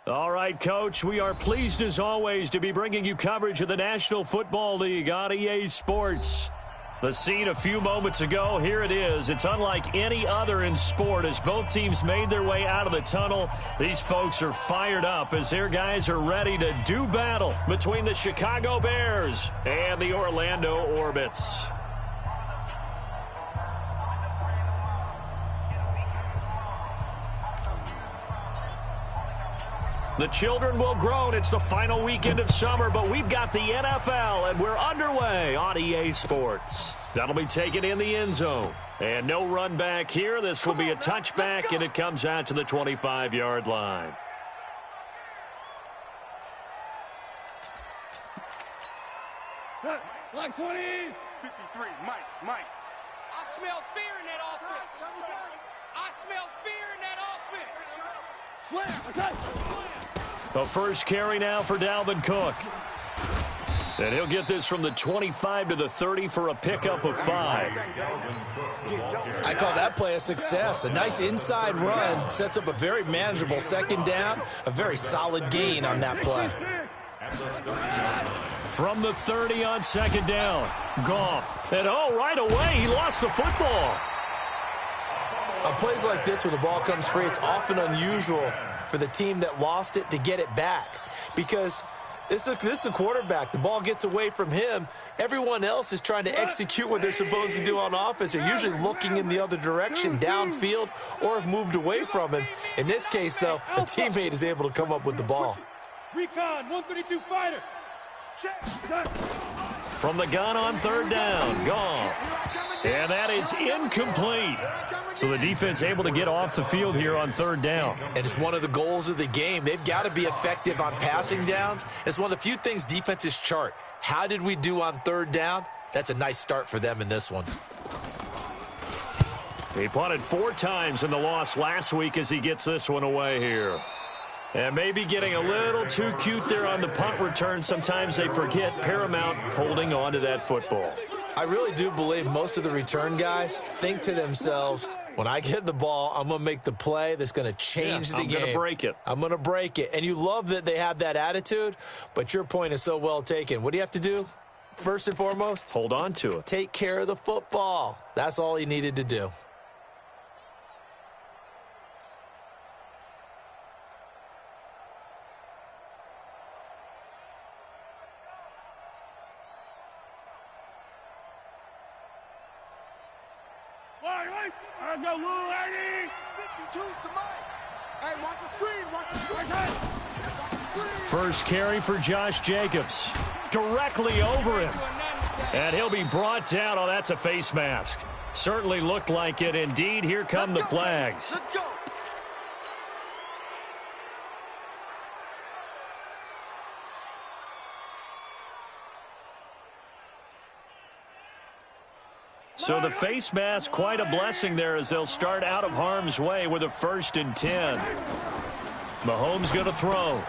All right, Coach, we are pleased as always to be bringing you coverage of the National Football League on EA Sports. The scene a few moments ago, here it is. It's unlike any other in sport as both teams made their way out of the tunnel. These folks are fired up as their guys are ready to do battle between the Chicago Bears and the Orlando Orbits. The children will groan. It's the final weekend of summer, but we've got the NFL, and we're underway on EA Sports. That'll be taken in the end zone. And no run back here. This will be a touchback, and it comes out to the 25-yard line. Like 20. 53, Mike. I smell fear in that offense. I smell fear in that offense. Slam, okay. The first carry now for Dalvin Cook. And he'll get this from the 25 to the 30 for a pickup of 5. I call that play a success. A nice inside run sets up a very manageable second down. A very solid gain on that play. From the 30 on second down, Goff. And right away, he lost the football. On plays like this, when the ball comes free, it's often unusual for the team that lost it to get it back. Because this is a quarterback. The ball gets away from him. Everyone else is trying to execute what they're supposed to do on offense. They're usually looking in the other direction, downfield, or have moved away from him. In this case, though, a teammate is able to come up with the ball. Recon, 132 fighter. Check. From the gun on third down, Goff. And that is incomplete. So the defense able to get off the field here on third down. And it's one of the goals of the game. They've got to be effective on passing downs. It's one of the few things defenses chart. How did we do on third down? That's a nice start for them in this one. He punted 4 times in the loss last week as he gets this one away here. And maybe getting a little too cute there on the punt return. Sometimes they forget paramount holding on to that football. I really do believe most of the return guys think to themselves, when I get the ball, I'm going to make the play that's going to change the game. I'm going to break it. I'm going to break it. And you love that they have that attitude, but your point is so well taken. What do you have to do? First and foremost, hold on to it. Take care of the football. That's all he needed to do. I go, little lady. 52's the mic. Hey, watch the screen. Watch the screen. First carry for Josh Jacobs. Directly over him. And he'll be brought down. Oh, that's a face mask. Certainly looked like it. Indeed, here come the flags. Let's go. So the face mask, quite a blessing there as they'll start out of harm's way with a 1st and 10. Mahomes going to throw.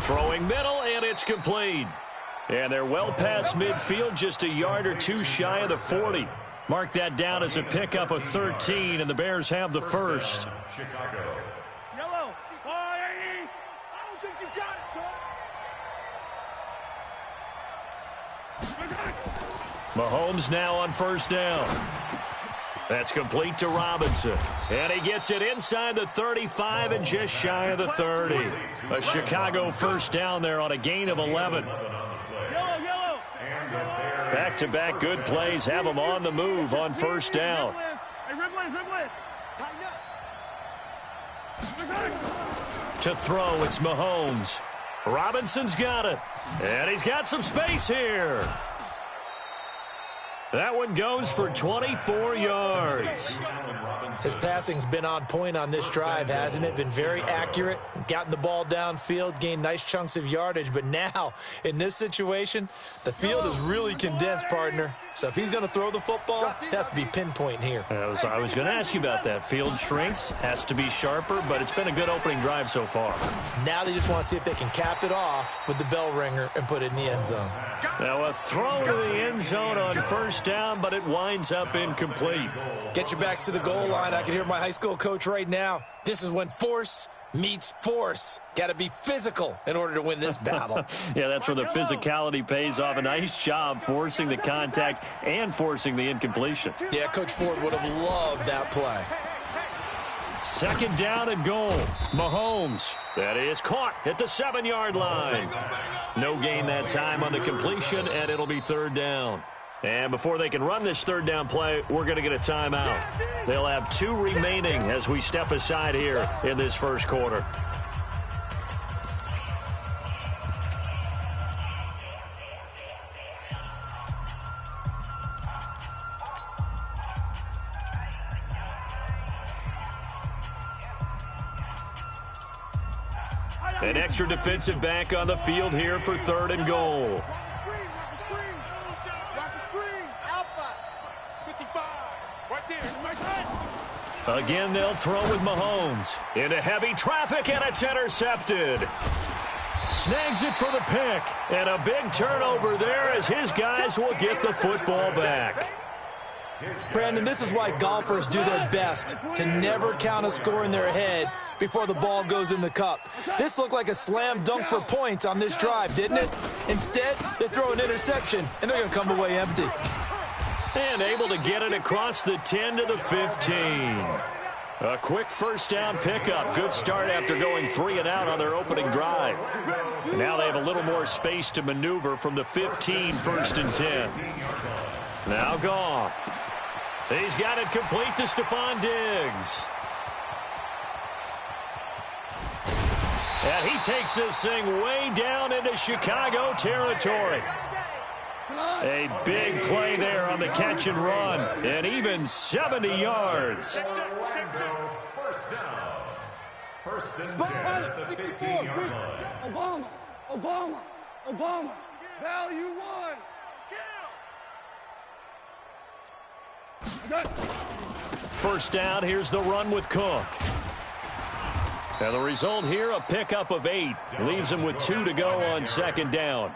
Throwing middle, and it's complete. And they're well past midfield, just a yard or 2 shy of the 40. Mark that down as a pickup of 13, and the Bears have the first. Yellow. I don't think you got it, son. Mahomes now on 1st down. That's complete to Robinson. And he gets it inside the 35 and just shy of the 30. A Chicago 1st down there on a gain of 11. Yellow. Back-to-back good plays have them on the move on 1st down. Hey, Ripley. Tighten up. To throw, it's Mahomes. Robinson's got it. And he's got some space here. That one goes for 24 yards. His passing's been on point on this drive, hasn't it? Been very accurate, gotten the ball downfield, gained nice chunks of yardage. But now, in this situation, the field is really condensed, partner. So if he's going to throw the football, it has to be pinpoint here. I was going to ask you about that. Field shrinks, has to be sharper, but it's been a good opening drive so far. Now they just want to see if they can cap it off with the bell ringer and put it in the end zone. Now a throw to the end zone on 1st down, but it winds up incomplete. Get your backs to the goal line. I can hear my high school coach right now. This is when force meets force. Got to be physical in order to win this battle. Yeah, that's where the physicality pays off. A nice job forcing the contact and forcing the incompletion. Yeah, Coach Ford would have loved that play. Second down and goal. Mahomes. That is caught at the 7-yard line. No gain that time on the completion, and it'll be third down. And before they can run this third down play, we're going to get a timeout. They'll have 2 remaining as we step aside here in this first quarter. An extra defensive back on the field here for third and goal. Again, they'll throw with Mahomes. Into heavy traffic, and it's intercepted. Snags it for the pick. And a big turnover there as his guys will get the football back. Brandon, this is why golfers do their best to never count a score in their head before the ball goes in the cup. This looked like a slam dunk for points on this drive, didn't it? Instead, they throw an interception, and they're going to come away empty. And able to get it across the 10 to the 15. A quick first down pickup. Good start after going 3 and out on their opening drive. And now they have a little more space to maneuver from the 15, first and 10. Now Goff. He's got it complete to Stephon Diggs. And he takes this thing way down into Chicago territory. A big play there on the catch and run. And even 70 yards. First and 10 at the 15-yard line. Obama. Value 1. First down, here's the run with Cook. And the result here, a pickup of 8. Leaves him with 2 to go on second down.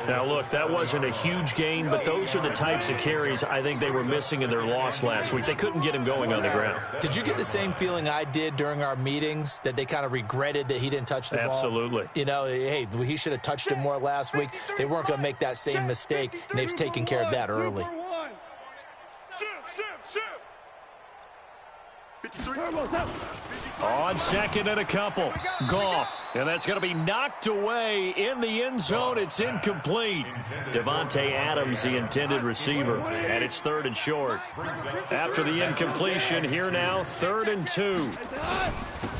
Now, look, that wasn't a huge gain, but those are the types of carries I think they were missing in their loss last week. They couldn't get him going on the ground. Did you get the same feeling I did during our meetings, that they kind of regretted that he didn't touch the ball? Absolutely. You know, hey, he should have touched it more last week. They weren't going to make that same mistake, and they've taken care of that early. On second and a couple. Goff. And that's going to be knocked away in the end zone. It's incomplete. Davante Adams, the intended receiver. And it's third and short. After the incompletion, here now, 3rd and 2.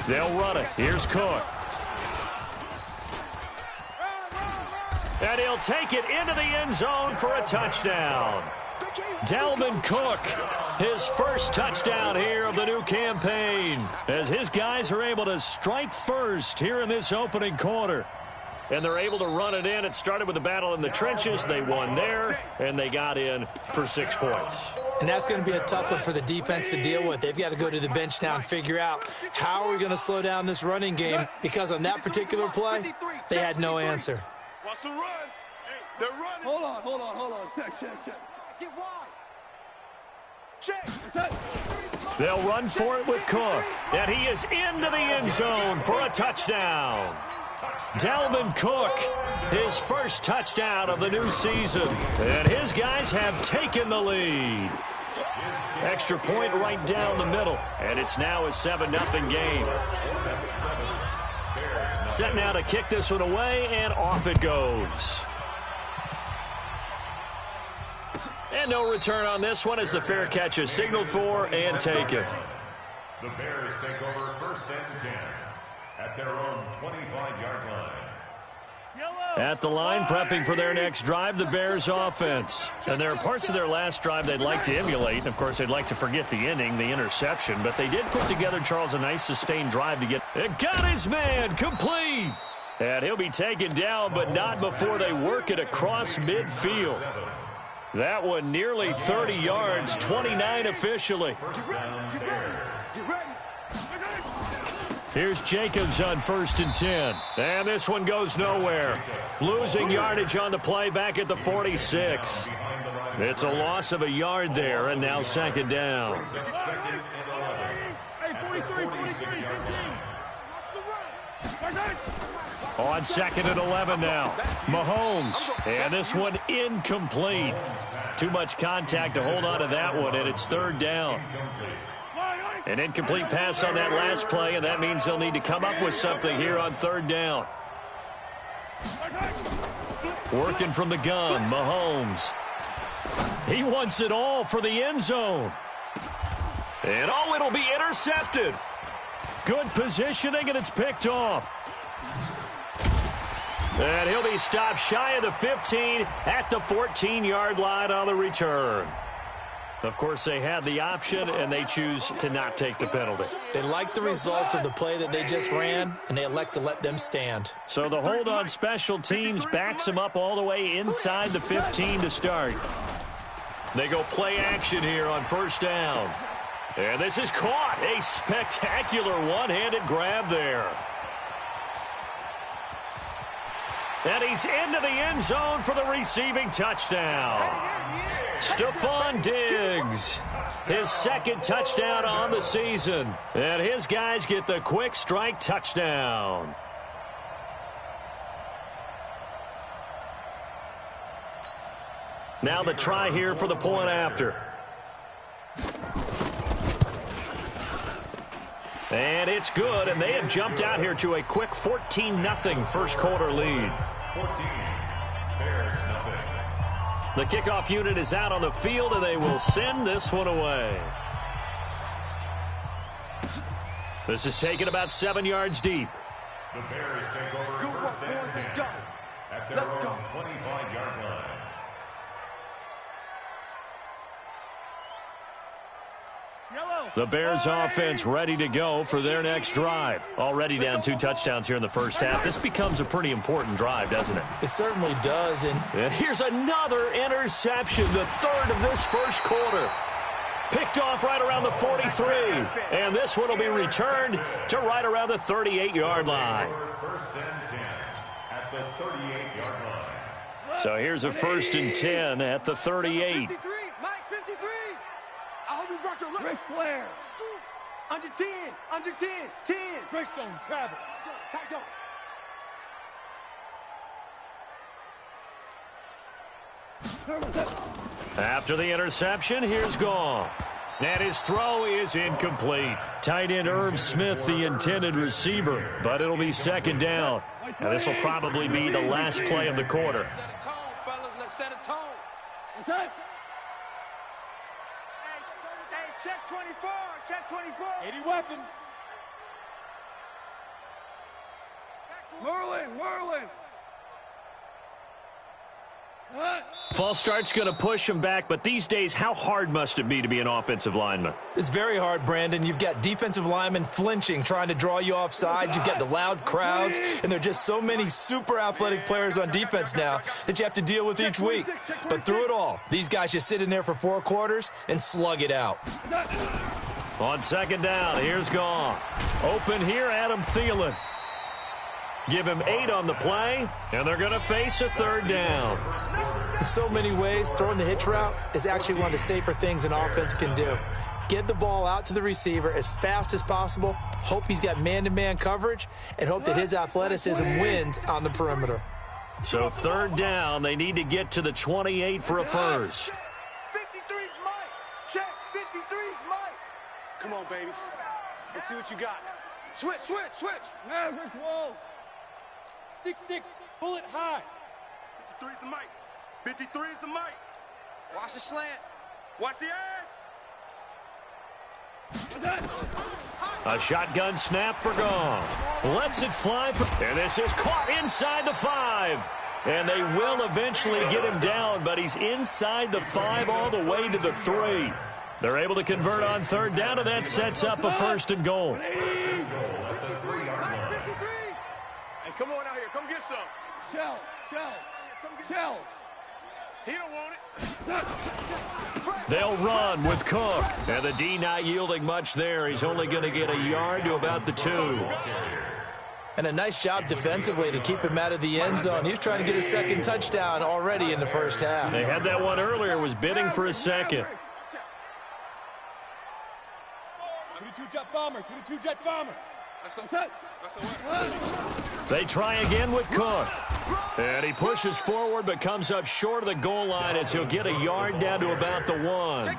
They'll run it. Here's Cook. And he'll take it into the end zone for a touchdown. Dalvin Cook, his first touchdown here of the new campaign, as his guys are able to strike first here in this opening quarter. And they're able to run it in. It started with a battle in the trenches. They won there, and they got in for 6 points. And that's going to be a tough one for the defense to deal with. They've got to go to the bench now and figure out how are we going to slow down this running game, because on that particular play, they had no answer. What's the run? They're running. Hold on. Check. Get wide. Check. They'll run for it with Cook. And he is into the end zone for a touchdown. Dalvin Cook, his first touchdown of the new season. And his guys have taken the lead. Extra point right down the middle. And it's now a 7-0 game. Set now to kick this one away, and off it goes. And no return on this one as the fair catch is signaled for and taken. The Bears take over 1st and 10 at their own 25-yard line. At the line, prepping for their next drive, the Bears offense. And there are parts of their last drive they'd like to emulate. Of course, they'd like to forget the inning, the interception. But they did put together, Charles, a nice sustained drive to get it. Got his man complete. And he'll be taken down, but not before they work it across midfield. That one nearly 30 yards, 29 officially. Here's Jacobs on 1st and 10. And this one goes nowhere. Losing yardage on the play back at the 46. It's a loss of a yard there, and now 2nd down. On 2nd and 11 now. Mahomes. And this one incomplete. Too much contact to hold on to that one, and it's 3rd down. An incomplete pass on that last play, and that means they'll need to come up with something here on 3rd down. Working from the gun, Mahomes. He wants it all for the end zone. And oh, it'll be intercepted. Good positioning, and it's picked off. And he'll be stopped shy of the 15 at the 14-yard line on the return. Of course, they had the option, and they choose to not take the penalty. They like the results of the play that they just ran, and they elect to let them stand. So the hold on special teams backs them up all the way inside the 15 to start. They go play action here on 1st down. And this is caught. A spectacular one-handed grab there. And he's into the end zone for the receiving touchdown. Stephon Diggs, his 2nd touchdown on the season. And his guys get the quick strike touchdown. Now the try here for the point after. And it's good, and they have jumped out here to a quick 14-0 first quarter lead. 14, Bears nothing. The kickoff unit is out on the field, and they will send this one away. This is taken about 7 yards deep. The Bears take over 1st and 10 at their own 25-yard line. The Bears offense ready to go for their next drive. Already down 2 touchdowns here in the first half. This becomes a pretty important drive, doesn't it? It certainly does. And here's another interception, the 3rd of this first quarter. Picked off right around the 43. And this one will be returned to right around the 38-yard line. 1st and 10 at the 38-yard line. So here's a 1st and 10 at the 38. 53, Mike 53. I hope you brought your luck. Ric Flair. Under 10, under 10, 10. Greystone, travel. Tight up. After the interception, here's Goff. And his throw is incomplete. Tight end Irv Smith, the intended receiver, but it'll be 2nd down. And this will probably be the last play of the quarter. Set a tone, fellas. Let's set a tone. Hey, check 24, check 24. 80 weapon. Whirling. False start's going to push him back, but these days, how hard must it be to be an offensive lineman? It's very hard, Brandon. You've got defensive linemen flinching, trying to draw you offside. You've got the loud crowds, and there are just so many super athletic players on defense now that you have to deal with each week. But through it all, these guys just sit in there for 4 quarters and slug it out. On 2nd down, here's Goff. Open here, Adam Thielen. Give him 8 on the play, and they're going to face a 3rd down. In so many ways, throwing the hitch route is actually one of the safer things an offense can do. Get the ball out to the receiver as fast as possible, hope he's got man-to-man coverage, and hope that his athleticism wins on the perimeter. So 3rd down, they need to get to the 28 for a first. 53's Mike. Check, 53's Mike. Come on, baby. Let's see what you got. Switch. Now, Rick Wall. 6'6", bullet high. 53's the Mike. 53's the Mike. Watch the slant. Watch the edge. A shotgun snap for Goff. Lets it fly. And this is caught inside the 5. And they will eventually get him down, but he's inside the 5 all the way to the 3. They're able to convert on 3rd down, and that sets up a 1st and goal. 53, Mike 53. Hey, come on out here. Come get some. Shell. He don't want it. They'll run with Cook. And the D not yielding much there. He's only going to get a yard to about the 2. And a nice job defensively to keep him out of the end zone. He's trying to get his 2nd touchdown already in the first half. They had that one earlier, was bidding for his 2nd. 22 jet bomber. They try again with Cook. And he pushes forward but comes up short of the goal line as he'll get a yard down to about the 1.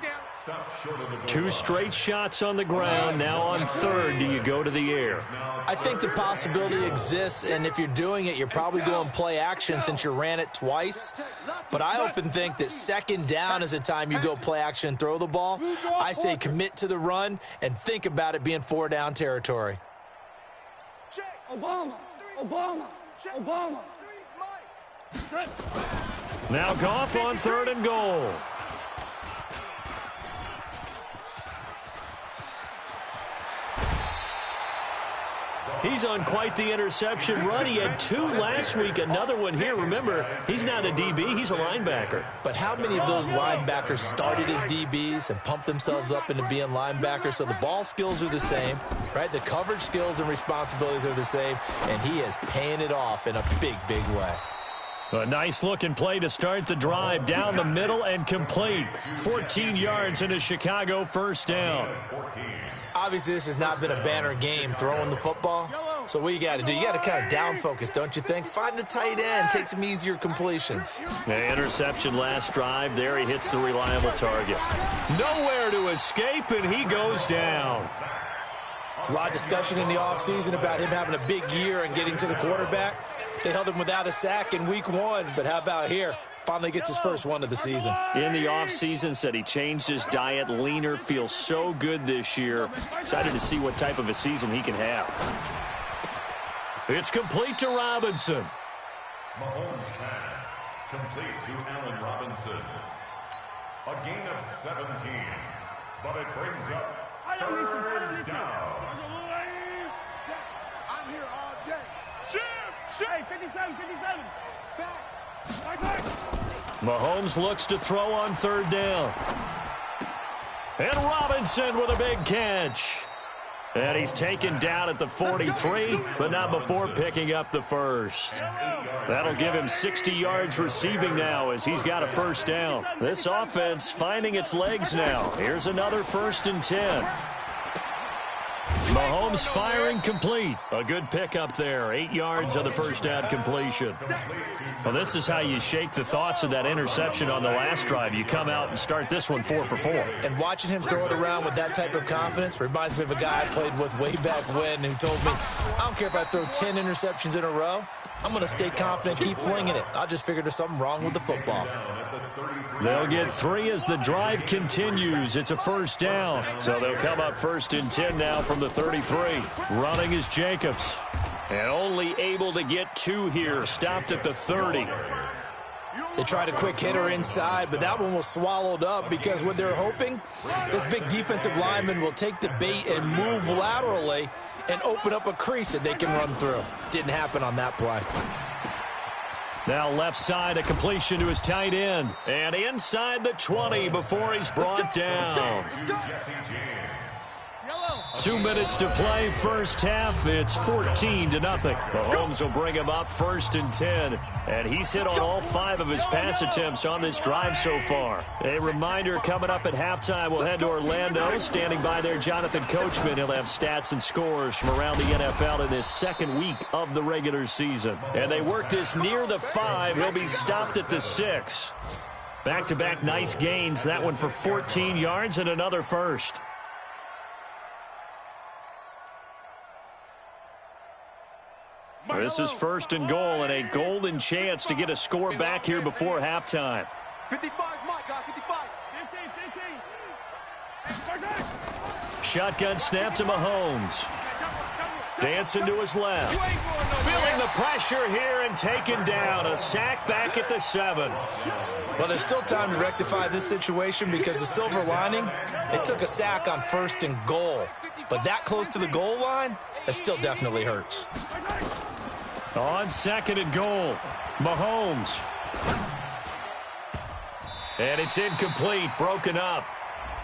2 straight shots on the ground. Now on 3rd, do you go to the air? I think the possibility exists, and if you're doing it, you're probably going play action since you ran it twice. But I often think that 2nd down is the time you go play action and throw the ball. I say commit to the run and think about it being 4 down territory. Obama. Now Goff on 3rd and goal. He's on quite the interception run. He had 2 last week, another one here. Remember, he's not a DB, he's a linebacker. But how many of those linebackers started as DBs and pumped themselves up into being linebackers? So the ball skills are the same, right? The coverage skills and responsibilities are the same, and he is paying it off in a big, big way. A nice-looking play to start the drive down the middle and complete. 14 yards and a Chicago 1st down. Obviously, this has not been a banner game throwing the football. So what you got to do, you got to kind of down focus, don't you think? Find the tight end, take some easier completions. The interception last drive. There he hits the reliable target. Nowhere to escape, and he goes down. There's a lot of discussion in the offseason about him having a big year and getting to the quarterback. They held him without a sack in week 1, but how about here? Finally gets his first one of the season. In the offseason, said he changed his diet, leaner, feels so good this year. Excited to see what type of a season he can have. It's complete to Robinson. Mahomes pass. Complete to Allen Robinson. A gain of 17. But it brings up 3rd down. I'm here all day. Hey, 57. Back. Mahomes looks to throw on 3rd down. And Robinson with a big catch. And he's taken down at the 43, but not before picking up the first. That'll give him 60 yards receiving now as he's got a 1st down. This offense finding its legs now. Here's another 1st and 10. Mahomes firing complete. A good pickup there. 8 yards on the 1st down completion. Well, this is how you shake the thoughts of that interception on the last drive. You come out and start this one 4 for 4. And watching him throw it around with that type of confidence reminds me of a guy I played with way back when who told me, I don't care if I throw 10 interceptions in a row. I'm going to stay confident, keep flinging it. I just figured there's something wrong with the football. They'll get 3 as the drive continues. It's a 1st down. So they'll come up 1st and 10 now from the 33. Running is Jacobs. And only able to get 2 here. Stopped at the 30. They tried a quick hitter inside, but that one was swallowed up because what they're hoping, this big defensive lineman will take the bait and move laterally and open up a crease that they can run through. Didn't happen on that play. Now left side, a completion to his tight end. And inside the 20 before he's brought down. 2 minutes to play, 1st half. It's 14-0. Mahomes will bring him up 1st and 10. And he's hit on all 5 of his pass attempts on this drive so far. A reminder, coming up at halftime, we'll head to Orlando. Standing by there, Jonathan Coachman. He'll have stats and scores from around the NFL in this 2nd week of the regular season. And they work this near the 5. He'll be stopped at the 6. Back-to-back nice gains. That one for 14 yards and another 1st. This is 1st and goal and a golden chance to get a score back here before halftime. 55, Mike, guys, 55. 15. Shotgun snap to Mahomes. Dancing to his left. Feeling the pressure here and taken down. A sack back at the 7. Well, there's still time to rectify this situation because the silver lining, they took a sack on 1st and goal. But that close to the goal line, that still definitely hurts. On 2nd and goal, Mahomes. And it's incomplete, broken up.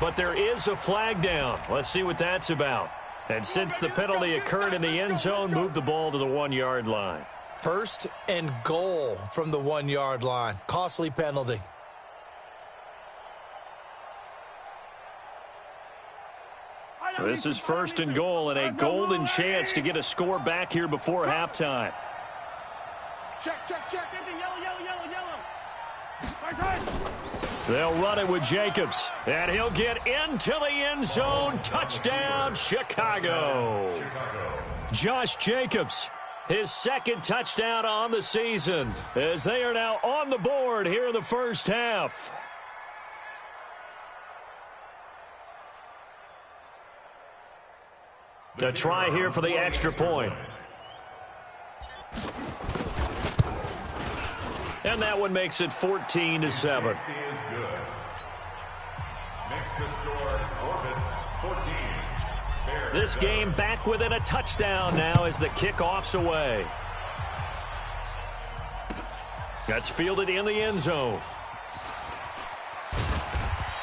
But there is a flag down. Let's see what that's about. And since the penalty occurred in the end zone, move the ball to the 1-yard line. 1st and goal from the 1-yard line. Costly penalty. This is 1st and goal and a golden chance to get a score back here before halftime. Check. Yellow. They'll run it with Jacobs, and he'll get into the end zone. Touchdown, Chicago. Josh Jacobs, his 2nd touchdown on the season, as they are now on the board here in the first half. A try here for the extra point. And that one makes it 14-7. Makes the score Orbits 14. This game back within a touchdown now as the kickoff's away. That's fielded in the end zone.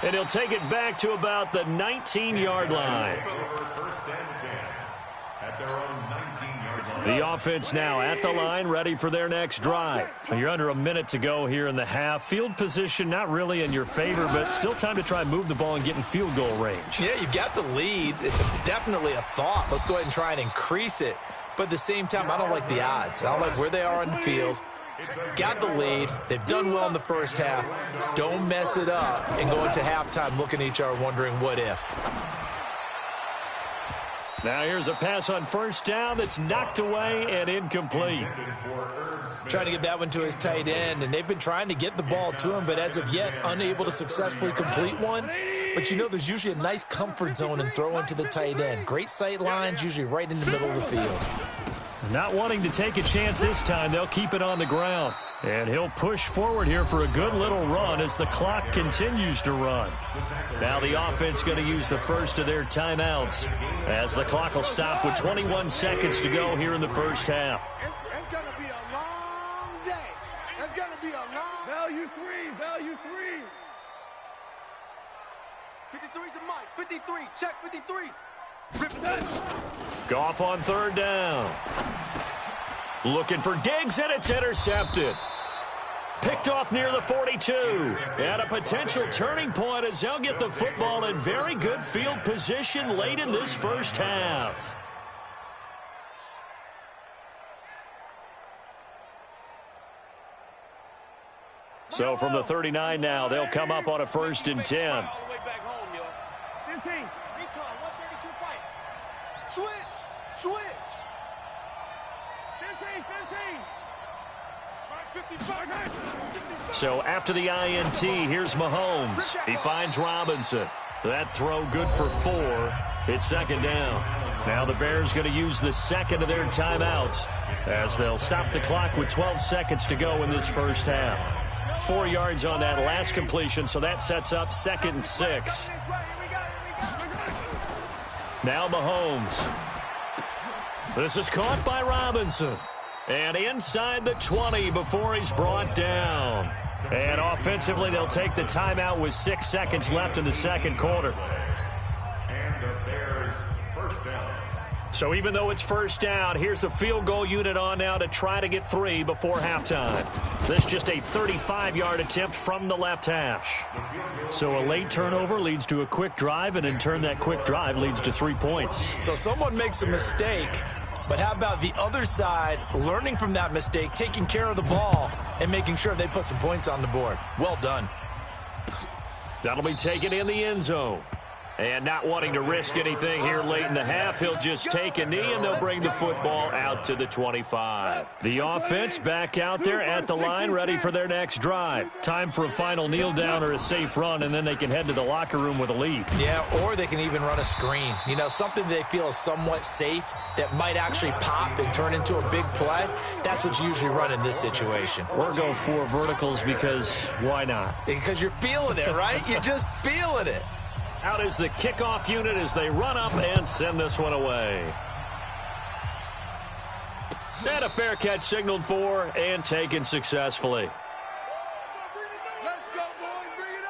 And he'll take it back to about the 19-yard line. First and 10 at their own 19-yard line. The offense now at the line, ready for their next drive. You're under a minute to go here in the half. Field position not really in your favor, but still time to try and move the ball and get in field goal range. Yeah, you've got the lead. It's definitely a thought. Let's go ahead and try and increase it. But at the same time, I don't like the odds. I don't like where they are on the field. Got the lead. They've done well in the first half. Don't mess it up and go into halftime looking at each other wondering what if. Now here's a pass on first down that's knocked away and incomplete. Trying to get that one to his tight end, and they've been trying to get the ball to him, but as of yet, unable to successfully complete one. But you know there's usually a nice comfort zone in throwing to the tight end. Great sight lines, usually right in the middle of the field. Not wanting to take a chance this time, they'll keep it on the ground. And he'll push forward here for a good little run as the clock continues to run. Now the offense going to use the first of their timeouts as the clock will stop with 21 seconds to go here in the first half. It's going to be a long day. It's going to be a long... Value three. 53's the mic. 53. Check 53. Goff on 3rd down. Looking for Diggs, and it's intercepted. Picked off near the 42. And a potential turning point as they'll get the football in very good field position late in this first half. So from the 39 now, they'll come up on a 1st and 10. 15. G-Con, 132 fight. Switch. 15. 55. So after the INT, here's Mahomes. He finds Robinson. That throw good for 4. It's 2nd down. Now the Bears going to use the 2nd of their timeouts as they'll stop the clock with 12 seconds to go in this first half. 4 yards on that last completion, so that sets up 2nd and 6. Now Mahomes. This is caught by Robinson. And inside the 20 before he's brought down. And offensively, they'll take the timeout with 6 seconds left in the second quarter. And the Bears first down. So even though it's first down, here's the field goal unit on now to try to get 3 before halftime. This just a 35-yard attempt from the left hash. So a late turnover leads to a quick drive, and in turn that quick drive leads to 3 points. So someone makes a mistake, but how about the other side learning from that mistake, taking care of the ball, and making sure they put some points on the board? Well done. That'll be taken in the end zone. And not wanting to risk anything here late in the half, he'll just take a knee, and they'll bring the football out to the 25. The offense back out there at the line, ready for their next drive. Time for a final kneel down or a safe run, and then they can head to the locker room with a lead. Yeah, or they can even run a screen. You know, something they feel is somewhat safe that might actually pop and turn into a big play. That's what you usually run in this situation. Or go 4 verticals because why not? Because you're feeling it, right? You're just feeling it. Out is the kickoff unit as they run up and send this one away. And a fair catch signaled for and taken successfully. Let's go, boys. Bring it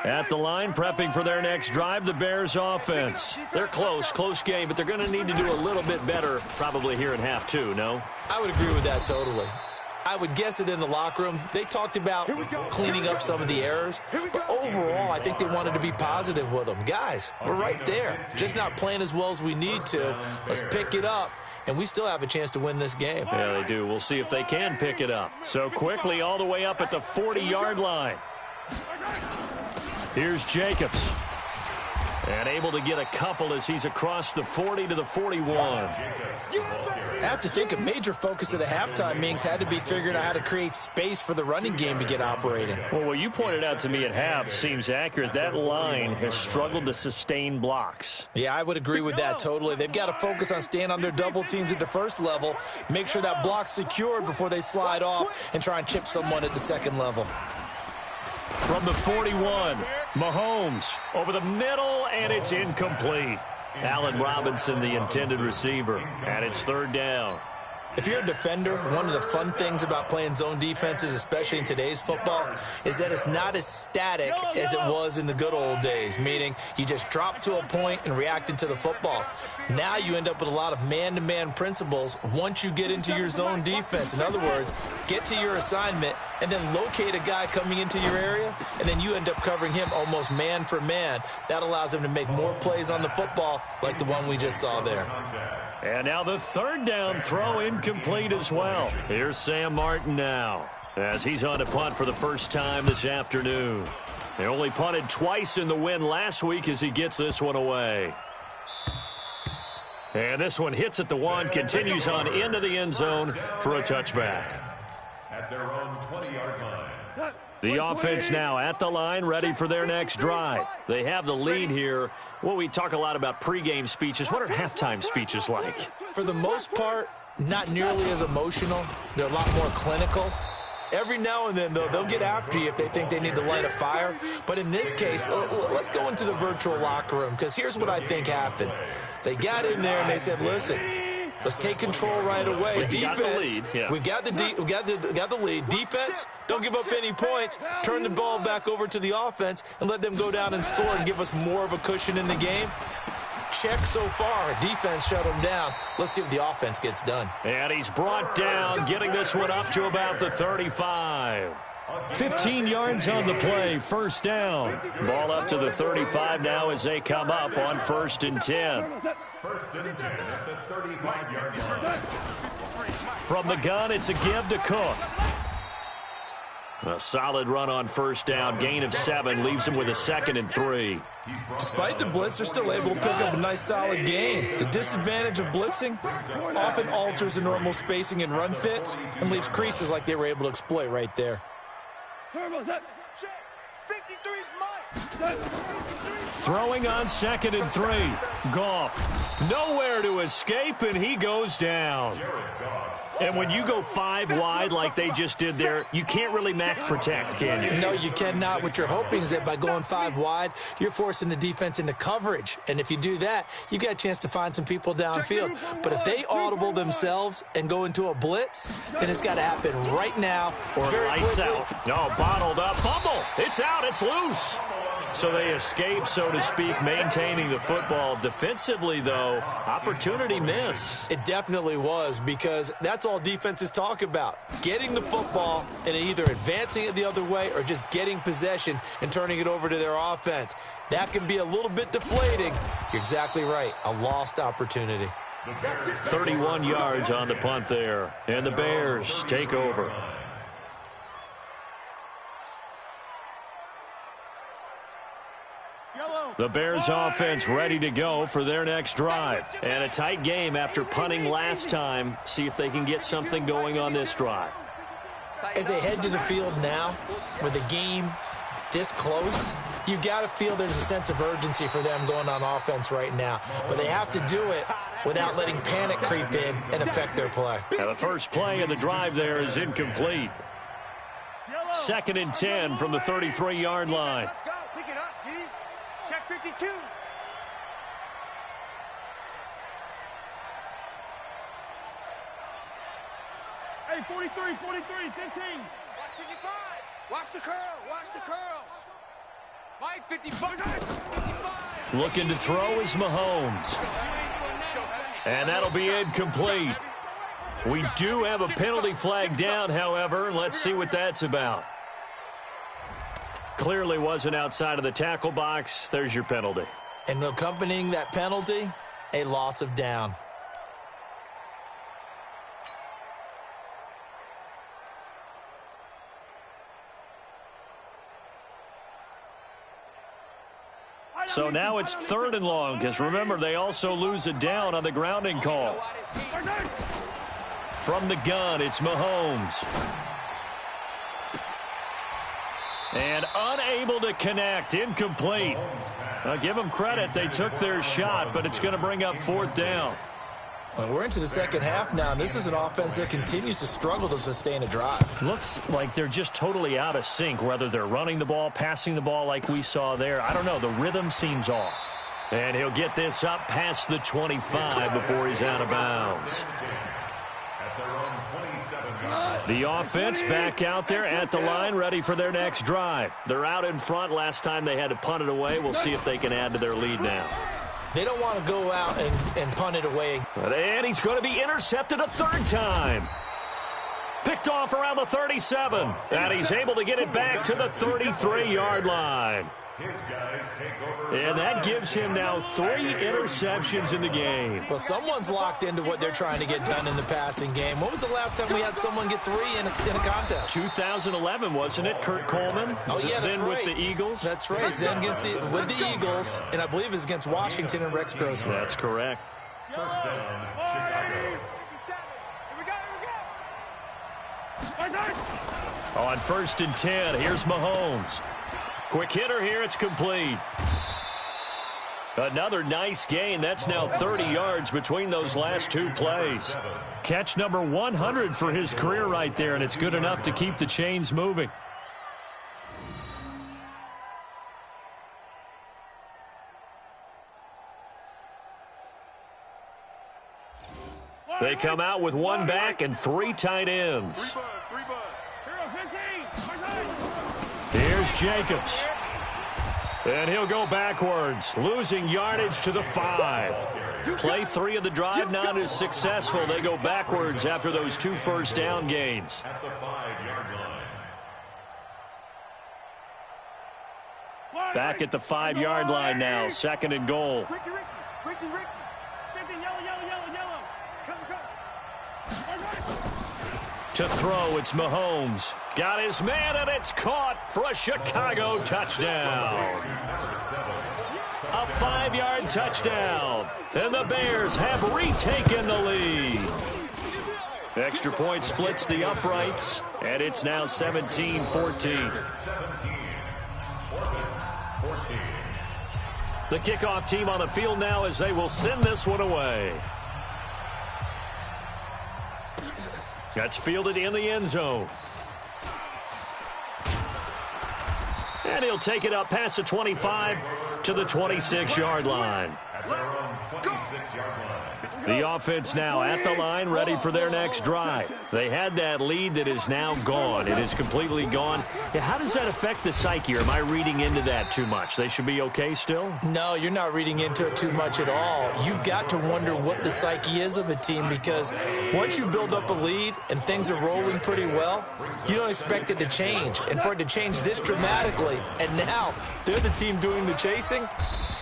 up. At the line, prepping for their next drive, the Bears offense. They're close game, but they're going to need to do a little bit better probably here in half 2, no? I would agree with that totally. I would guess it in the locker room. They talked about cleaning up some of the errors, but overall, I think they wanted to be positive with them. Guys, we're right there, just not playing as well as we need to. Let's pick it up, and we still have a chance to win this game. Yeah, they do. We'll see if they can pick it up. So quickly all the way up at the 40-yard line. Here's Jacobs. And able to get a couple as he's across the 40 to the 41. I have to think a major focus of the halftime meetings had to be figuring out how to create space for the running game to get operating. Well, what you pointed out to me at half seems accurate. That line has struggled to sustain blocks. Yeah, I would agree with that totally. They've got to focus on staying on their double teams at the first level, make sure that block's secured before they slide off and try and chip someone at the second level. From the 41, Mahomes over the middle, and it's incomplete. Allen Robinson, the intended receiver, and it's third down. If you're a defender, one of the fun things about playing zone defenses, especially in today's football, is that it's not as static as it was in the good old days, meaning you just dropped to a point and reacted to the football. Now you end up with a lot of man-to-man principles once you get into your zone defense. In other words, get to your assignment and then locate a guy coming into your area, and then you end up covering him almost man for man. That allows him to make more plays on the football like the one we just saw there. And now the third down throw incomplete as well. Here's Sam Martin now as he's on to punt for the first time this afternoon. They only punted twice in the win last week as he gets this one away. And this one hits at the one, continues on into the end zone for a touchback. At their own 20-yard line. The offense now at the line, ready for their next drive. They have the lead here. Well, we talk a lot about pregame speeches. What are halftime speeches like? For the most part, not nearly as emotional. They're a lot more clinical. Every now and then, though, they'll get after you if they think they need to light a fire. But in this case, let's go into the virtual locker room, because here's what I think happened. They got in there and they said, listen, let's take control right away. Defense, we've got the lead. Defense, don't give up any points. Turn the ball back over to the offense and let them go down and score and give us more of a cushion in the game. Check so far. Defense shut them down. Let's see if the offense gets done. And he's brought down, getting this one up to about the 35. 15 yards on the play, first down. Ball up to the 35 now as they come up on 1st and 10. First and 10 at the 35-yard line. From the gun, it's a give to Cook. A solid run on first down, gain of 7, leaves him with a 2nd and 3. Despite the blitz, they're still able to pick up a nice solid gain. The disadvantage of blitzing often alters the normal spacing and run fits and leaves creases like they were able to exploit right there. Throwing on 2nd and 3. Goff, nowhere to escape, and he goes down. And when you go 5 wide like they just did there, you can't really max protect, can you? No, you cannot. What you're hoping is that by going 5 wide, you're forcing the defense into coverage. And if you do that, you got a chance to find some people downfield. But if they audible themselves and go into a blitz, then it's got to happen right now. Or lights out. No, bottled up. Fumble. It's out. It's loose. So they escape, so to speak, maintaining the football. Defensively, though, opportunity miss. It definitely was, because that's all defenses talk about. Getting the football and either advancing it the other way or just getting possession and turning it over to their offense. That can be a little bit deflating. You're exactly right. A lost opportunity. 31 yards on the punt there. And the Bears take over. The Bears offense ready to go for their next drive. And a tight game after punting last time. See if they can get something going on this drive. As they head to the field now, with the game this close, you've got to feel there's a sense of urgency for them going on offense right now. But they have to do it without letting panic creep in and affect their play. Now the first play of the drive there is incomplete. 2nd and 10 from the 33-yard line. Let's go. Pick it up, Steve. Check 52. Hey, 43, 15. Watch 55. Watch the curl. Watch the curls. Mike, 55. Looking to throw is Mahomes. And that'll be incomplete. We do have a penalty flag down, however. Let's see what that's about. Clearly wasn't outside of the tackle box. There's your penalty. And accompanying that penalty, a loss of down. So now it's 3rd and long, because remember, they also lose a down on the grounding call. From the gun, it's Mahomes. And unable to connect, incomplete. Give them credit, they took their shot, but it's going to bring up 4th down. Well, we're into the second half now, and this is an offense that continues to struggle to sustain a drive. Looks like they're just totally out of sync, whether they're running the ball, passing the ball like we saw there. I don't know, the rhythm seems off. And he'll get this up past the 25 before he's out of bounds. The offense back out there at the line, ready for their next drive. They're out in front. Last time they had to punt it away. We'll see if they can add to their lead now. They don't want to go out and punt it away. And he's going to be intercepted a 3rd time. Picked off around the 37. And he's able to get it back to the 33-yard line. And that gives him now 3 interceptions in the game. Well, someone's locked into what they're trying to get done in the passing game. When was the last time we had someone get 3 in a contest? 2011, wasn't it, Kurt Coleman? Oh, yeah, that's then right. With the Eagles? That's right. Then with the Eagles, and I believe it's against Washington and Rex Grossman. That's correct. First down, Chicago. On 1st and 10, here's Mahomes. Quick hitter here, it's complete. Another nice gain. That's now 30 yards between those last 2 plays. Catch number 100 for his career right there, and it's good enough to keep the chains moving. They come out with 1 back and 3 tight ends. Here's Jacobs. And he'll go backwards, losing yardage to the 5. Play 3 of the drive not as successful. They go backwards after those 2 first down gains. At the 5-yard line. Back at the 5-yard line now, 2nd and goal. To throw, it's Mahomes. Got his man, and it's caught for a Chicago touchdown. A 5-yard touchdown. And the Bears have retaken the lead. Extra point splits the uprights, and it's now 17-14. The kickoff team on the field now as they will send this one away. That's fielded in the end zone. And he'll take it up past the 25 to the 26-yard line. At their own 26-yard line. The offense now at the line, ready for their next drive. They had that lead that is now gone. It is completely gone. Yeah, how does that affect the psyche? Or am I reading into that too much? They should be okay still? No, you're not reading into it too much at all. You've got to wonder what the psyche is of a team, because once you build up a lead and things are rolling pretty well, you don't expect it to change. And for it to change this dramatically, and now they're the team doing the chasing,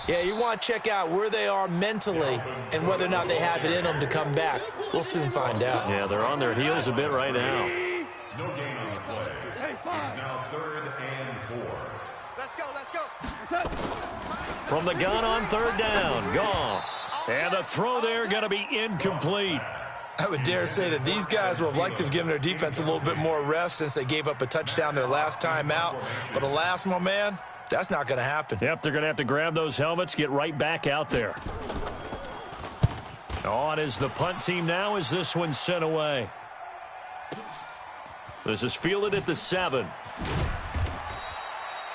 yeah, you want to check out where they are mentally and whether or not they have it in them to come back. We'll soon find out. Yeah, they're on their heels a bit right now. No gain on the play. It's now 3rd and 4. Let's go. From the gun on 3rd down, Goff. And the throw there going to be incomplete. I would dare say that these guys would have liked to have given their defense a little bit more rest since they gave up a touchdown their last time out. But alas, my man, that's not going to happen. Yep, they're going to have to grab those helmets, get right back out there. On is the punt team now as this one's sent away. This is fielded at the 7.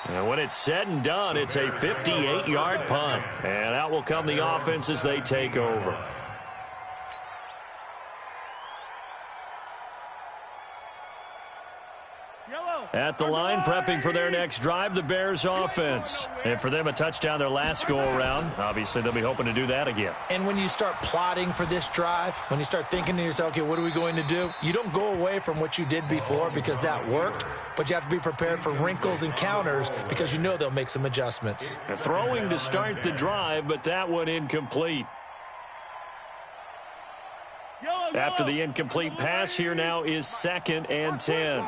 And when it's said and done, it's a 58-yard punt. And out will come the offense as they take over. At the line, prepping for their next drive, the Bears offense. And for them, a touchdown their last go-around. Obviously, they'll be hoping to do that again. And when you start plotting for this drive, when you start thinking to yourself, okay, what are we going to do? You don't go away from what you did before because that worked, but you have to be prepared for wrinkles and counters because you know they'll make some adjustments. Throwing to start the drive, but that one incomplete. After the incomplete pass, here now is 2nd and 10.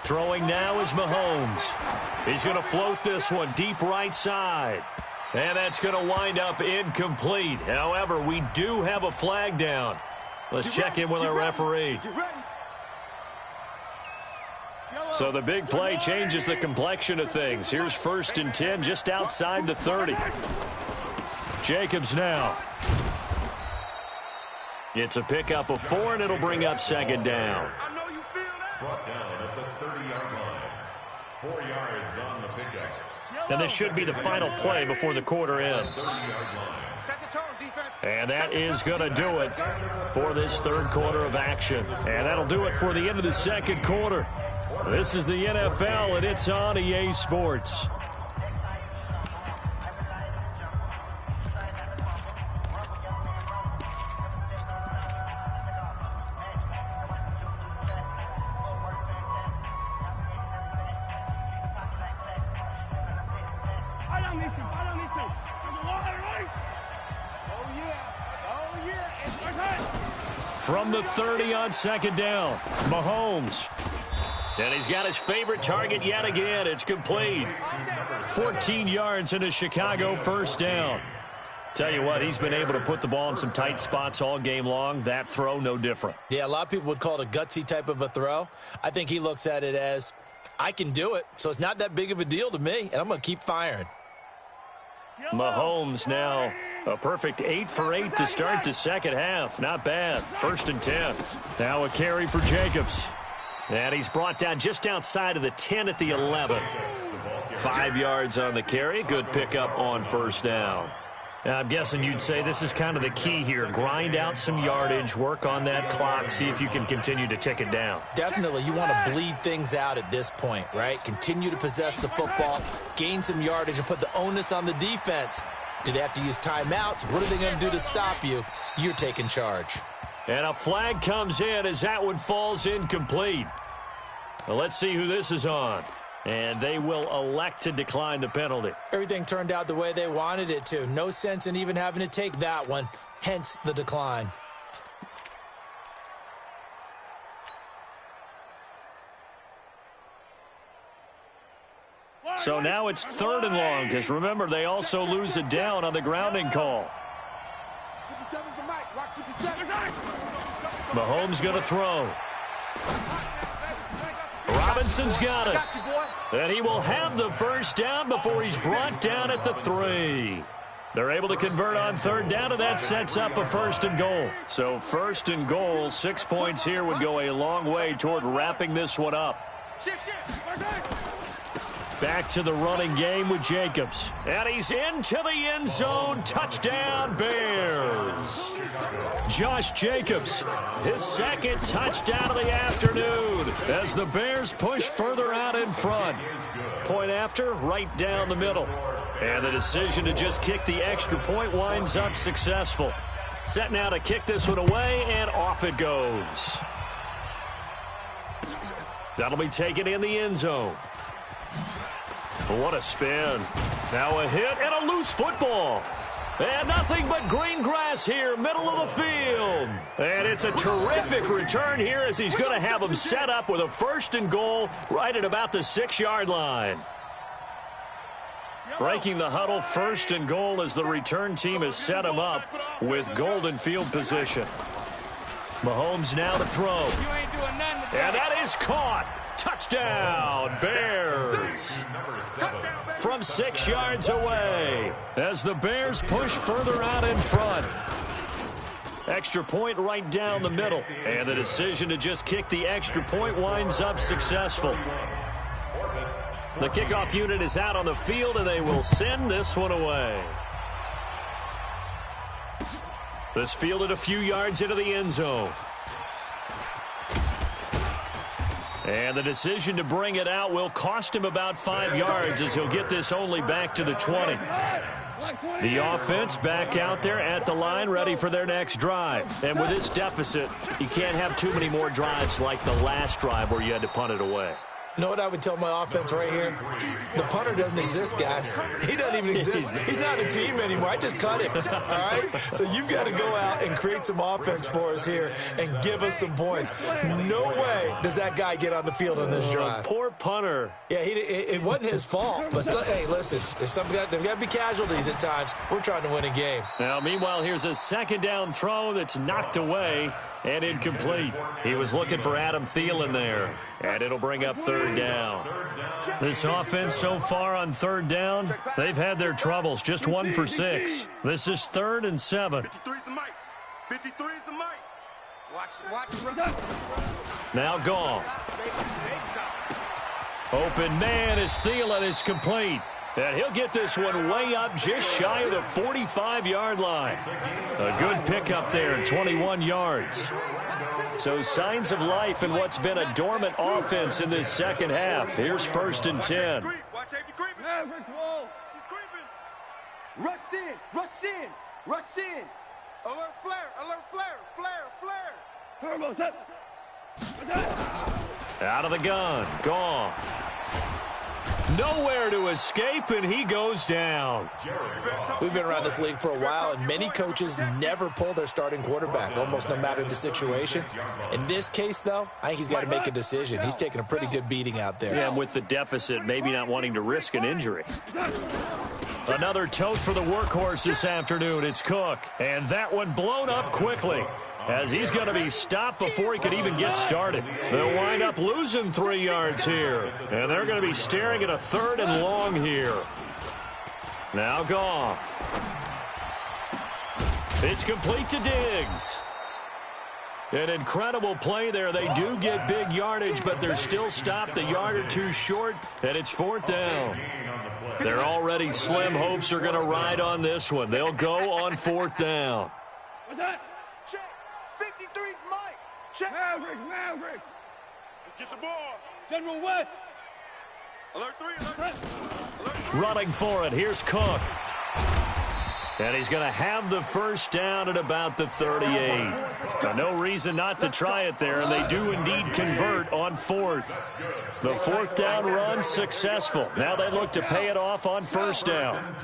Throwing now is Mahomes. He's going to float this one deep right side. And that's going to wind up incomplete. However, we do have a flag down. Let's check in with our referee. So the big play changes the complexion of things. Here's 1st and 10 just outside the 30. Jacobs now. It's a pickup of 4, and it'll bring up 2nd down. Brought down at the 30-yard line. 4 yards on the pickup. And this should be the final play before the quarter ends. And that is going to do it for this 3rd quarter of action. And that'll do it for the end of the 2nd quarter. This is the NFL, and it's on EA Sports. From the 30 on 2nd down, Mahomes. And he's got his favorite target yet again. It's complete. 14 yards and a Chicago 1st down. Tell you what, he's been able to put the ball in some tight spots all game long. That throw, no different. Yeah, a lot of people would call it a gutsy type of a throw. I think he looks at it as, I can do it, so it's not that big of a deal to me, and I'm going to keep firing. Mahomes now a perfect 8 for 8 to start the 2nd half. Not bad. 1st and 10. Now a carry for Jacobs. And he's brought down just outside of the 10 at the 11. 5 yards on the carry. Good pickup on 1st down. Now, I'm guessing you'd say this is kind of the key here. Grind out some yardage, work on that clock, see if you can continue to tick it down. Definitely, you want to bleed things out at this point, right? Continue to possess the football, gain some yardage, and put the onus on the defense. Do they have to use timeouts? What are they going to do to stop you? You're taking charge. And a flag comes in as that one falls incomplete. Well, let's see who this is on. And they will elect to decline the penalty. Everything turned out the way they wanted it to. No sense in even having to take that one. Hence the decline. So now it's 3rd and long, because remember, they also lose a down on the grounding call. Mahomes going to throw. Robinson's got it. And he will have the 1st down before he's brought down at the 3. They're able to convert on 3rd down, and that sets up a 1st and goal. So 1st and goal, 6 points here would go a long way toward wrapping this one up. Back to the running game with Jacobs. And he's into the end zone. Touchdown, Bears. Josh Jacobs, his 2nd touchdown of the afternoon as the Bears push further out in front. Point after, right down the middle. And the decision to just kick the extra point winds up successful. Set now to kick this one away, and off it goes. That'll be taken in the end zone. What a spin. Now a hit and a loose football. And nothing but green grass here, middle of the field. And it's a terrific return here as he's going to have him set up with a 1st and goal right at about the 6-yard line. Breaking the huddle, 1st and goal as the return team has set him up with golden field position. Mahomes now to throw. And that is caught. Touchdown, Bears. From 6 yards away as the Bears push further out in front. Extra point right down the middle. And the decision to just kick the extra point winds up successful. The kickoff unit is out on the field, and they will send this one away. This fielded a few yards into the end zone. And the decision to bring it out will cost him about 5 yards as he'll get this only back to the 20. The offense back out there at the line, ready for their next drive. And with this deficit, you can't have too many more drives like the last drive where you had to punt it away. You know what I would tell my offense right here? The punter doesn't exist, guys. He doesn't even exist. He's not a team anymore. I just cut him, all right? So you've got to go out and create some offense for us here and give us some points. No way does that guy get on the field on this drive. Poor punter. Yeah, it wasn't his fault. But, hey, listen, there's got to be casualties at times. We're trying to win a game. Now, meanwhile, here's a second down throw that's knocked away and incomplete. He was looking for Adam Thielen there, and it'll bring up third down. This offense so far on third down, they've had their troubles. Just 1 for 6. This is 3rd and 7. 53 is the mic. 53 is the mic. Watch. Now Goff. Open man is Thielen. It's complete. And he'll get this one way up just shy of the 45-yard line. A good pickup there, 21 yards. So signs of life in what's been a dormant offense in this second half. Here's 1st and 10. Watch safety creeping. He's creeping. Rush in. Alert flare. Out of the gun. Goff. Nowhere to escape, and he goes down. We've been around this league for a while, and many coaches never pull their starting quarterback, almost no matter the situation. In this case, though, I think he's got to make a decision. He's taking a pretty good beating out there. Yeah, and with the deficit, maybe not wanting to risk an injury. Another tote for the workhorse this afternoon. It's Cook, and that one blown up quickly, as he's going to be stopped before he could even get started. They'll wind up losing 3 yards here, and they're going to be staring at a 3rd and long here. Now Goff. It's complete to Diggs. An incredible play there. They do get big yardage, but they're still stopped a yard or two short, and it's 4th down. Their already slim hopes are going to ride on this one. They'll go on 4th down. What's that? Check. 53's Mike. Check. Maverick. Let's get the ball. General West. Alert 3. Running for it. Here's Cook. And he's going to have the first down at about the 38. Now, no reason not to try it there, and they do indeed convert on 4th. The 4th down run successful. Now they look to pay it off on 1st down.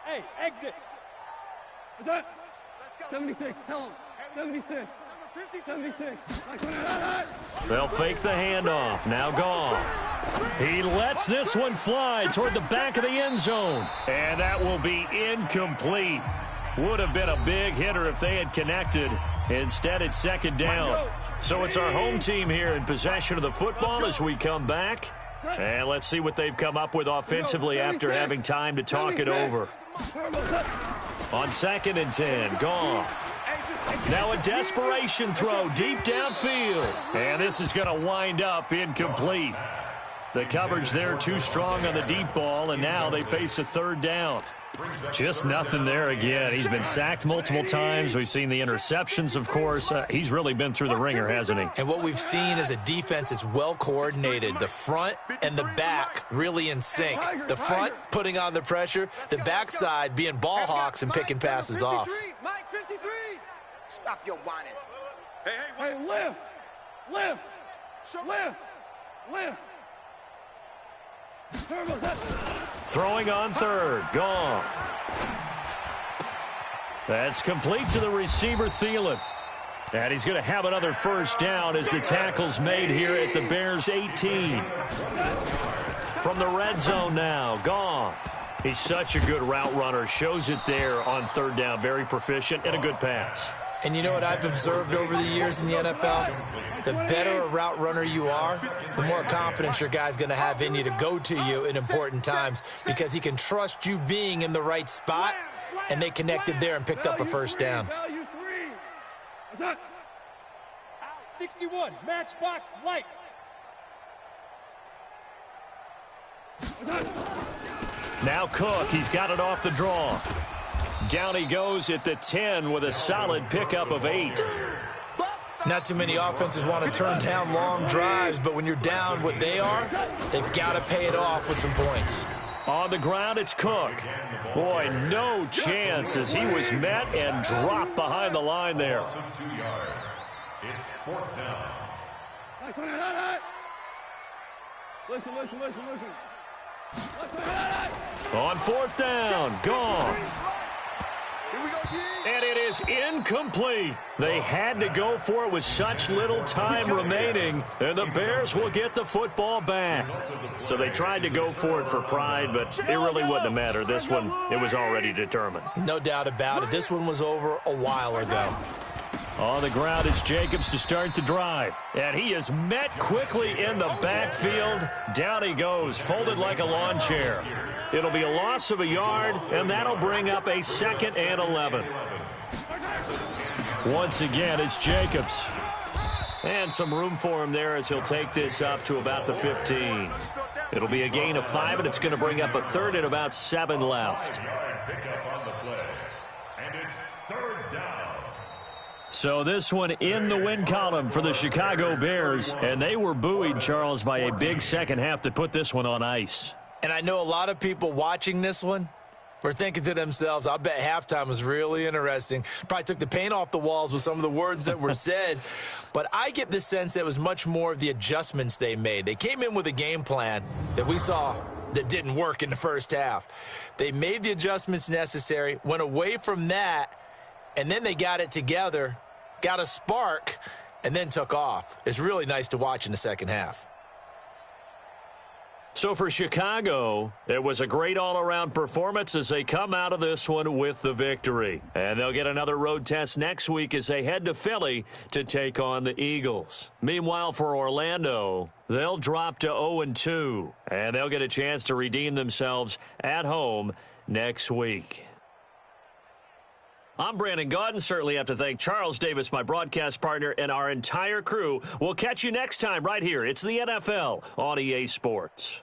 Hey, exit. What's that? 76. Tell him. 76. 76. They'll fake the handoff. Now Goff. He lets this one fly toward the back of the end zone. And that will be incomplete. Would have been a big hitter if they had connected. Instead, it's 2nd down. So it's our home team here in possession of the football as we come back. And let's see what they've come up with offensively after having time to talk it over. On 2nd and 10, Goff. Now a desperation throw deep downfield. And this is going to wind up incomplete. The coverage there too strong on the deep ball, and now they face a 3rd down. Just nothing there again. He's been sacked multiple times. We've seen the interceptions, of course. He's really been through the ringer, hasn't he? And what we've seen is a defense that's well coordinated. The front and the back really in sync. The front putting on the pressure, the backside being ball hawks and picking passes off. Mike 53. Stop your whining. Hey, lift. Throwing on 3rd, Goff. That's complete to the receiver, Thielen. And he's going to have another first down as the tackle's made here at the Bears' 18. From the red zone now, Goff. He's such a good route runner. Shows it there on 3rd down. Very proficient and a good pass. And you know what I've observed over the years in the NFL? The better a route runner you are, the more confidence your guy's going to have in you to go to you in important times because he can trust you being in the right spot, and they connected there and picked up a first down. 61, matchbox lights. Now Cook, he's got it off the draw. Down he goes at the 10 with a solid pickup of 8. Not too many offenses want to turn down long drives, but when you're down what they are, they've got to pay it off with some points. On the ground, it's Cook. Boy, no chance as he was met and dropped behind the line there. It's 4th down. Listen. On 4th down, gone. Here we go, And it is incomplete. They had to go for it with such little time remaining, and the Bears will get the football back. So they tried to go for it for pride, but it really wouldn't have mattered. This one, it was already determined. No doubt about it. This one was over a while ago. On the ground, it's Jacobs to start the drive. And he is met quickly in the backfield. Down he goes, folded like a lawn chair. It'll be a loss of a yard, and that'll bring up a 2nd and 11. Once again, it's Jacobs. And some room for him there as he'll take this up to about the 15. It'll be a gain of 5, and it's going to bring up a 3rd and about 7 left. So this one in the win column for the Chicago Bears, and they were buoyed, Charles, by a big second half to put this one on ice. And I know a lot of people watching this one were thinking to themselves, I bet halftime was really interesting. Probably took the paint off the walls with some of the words that were said. But I get the sense that it was much more of the adjustments they made. They came in with a game plan that we saw that didn't work in the first half. They made the adjustments necessary, went away from that, and then they got it together, got a spark, and then took off. It's really nice to watch in the second half. So for Chicago, it was a great all-around performance as they come out of this one with the victory. And they'll get another road test next week as they head to Philly to take on the Eagles. Meanwhile, for Orlando, they'll drop to 0-2, and they'll get a chance to redeem themselves at home next week. I'm Brandon Gaudin. Certainly have to thank Charles Davis, my broadcast partner, and our entire crew. We'll catch you next time right here. It's the NFL on EA Sports.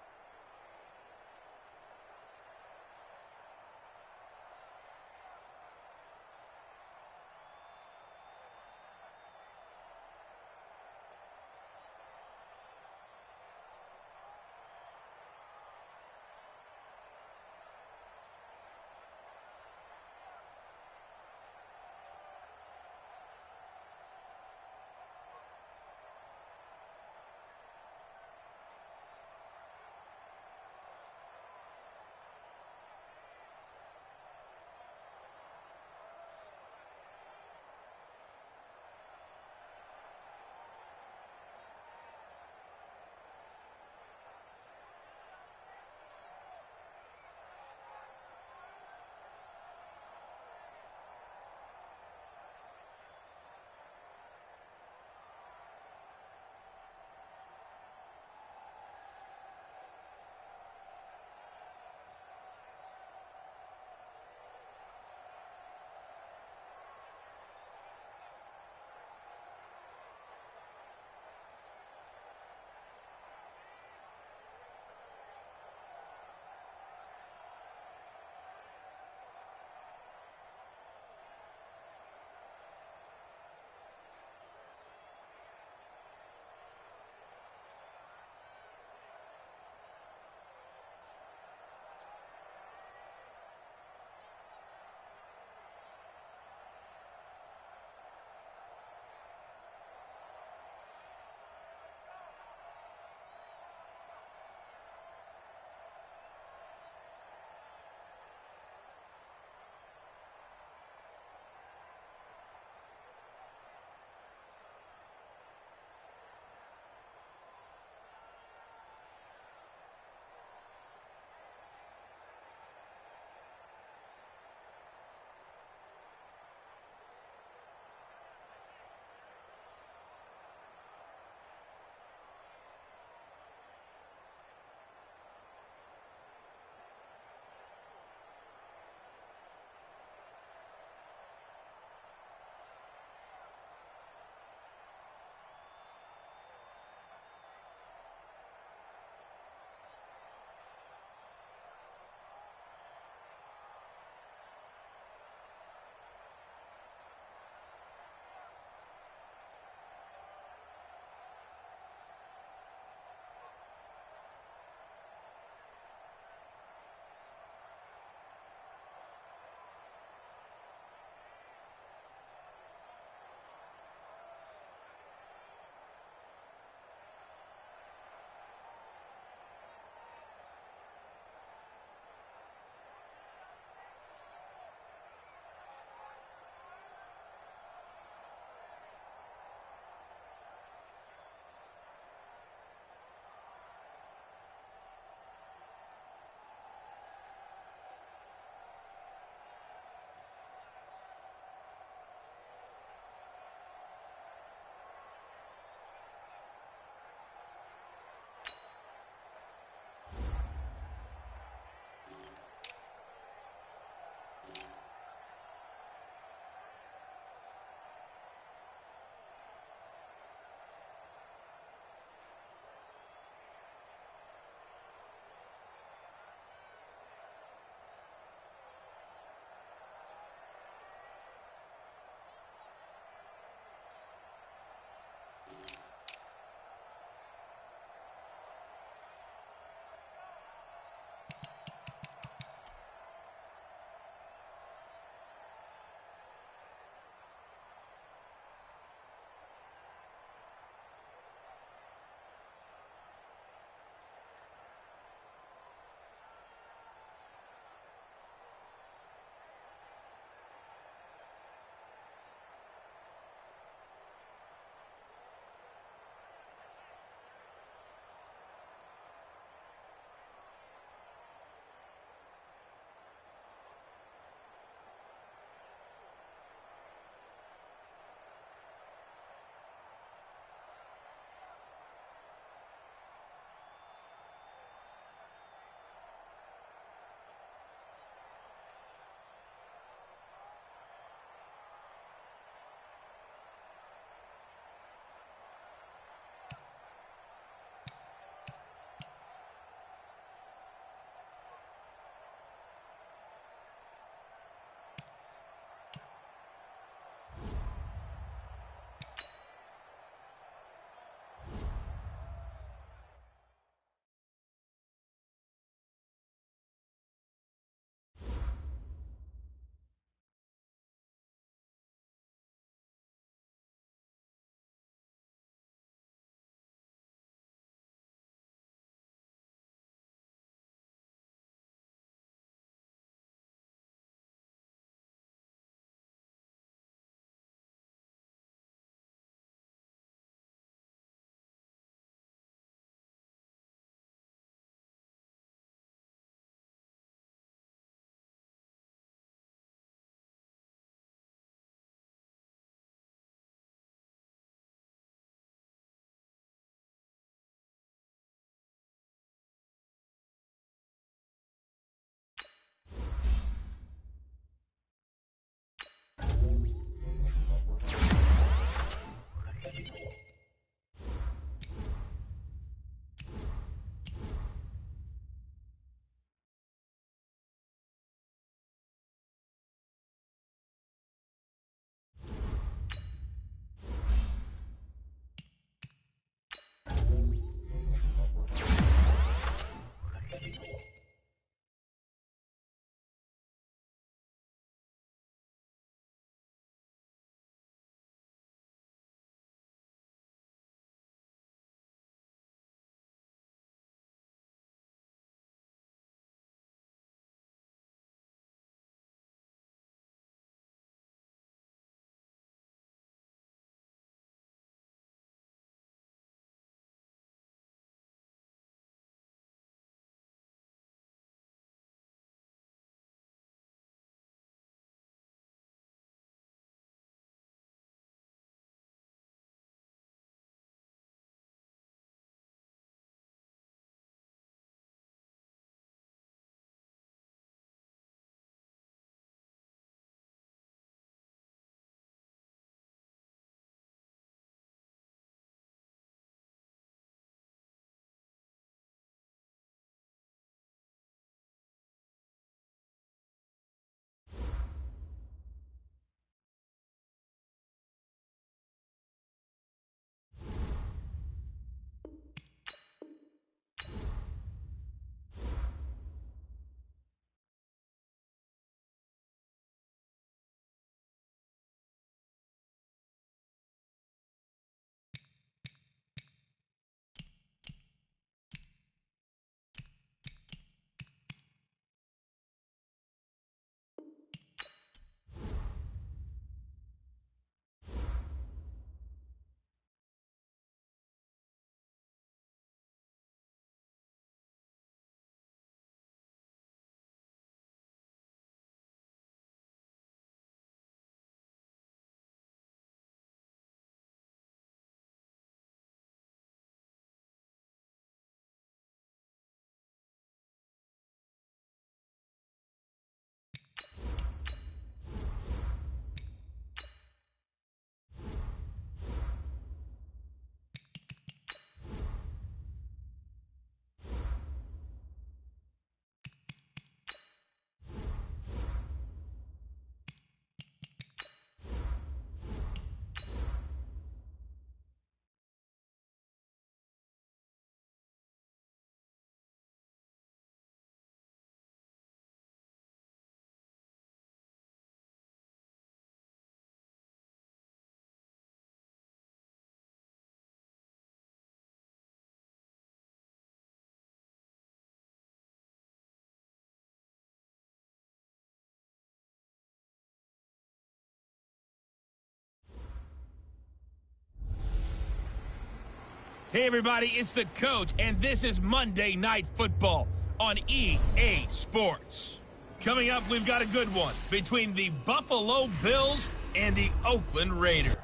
Hey, everybody, it's the coach, and this is Monday Night Football on EA Sports. Coming up, we've got a good one between the Buffalo Bills and the Oakland Raiders.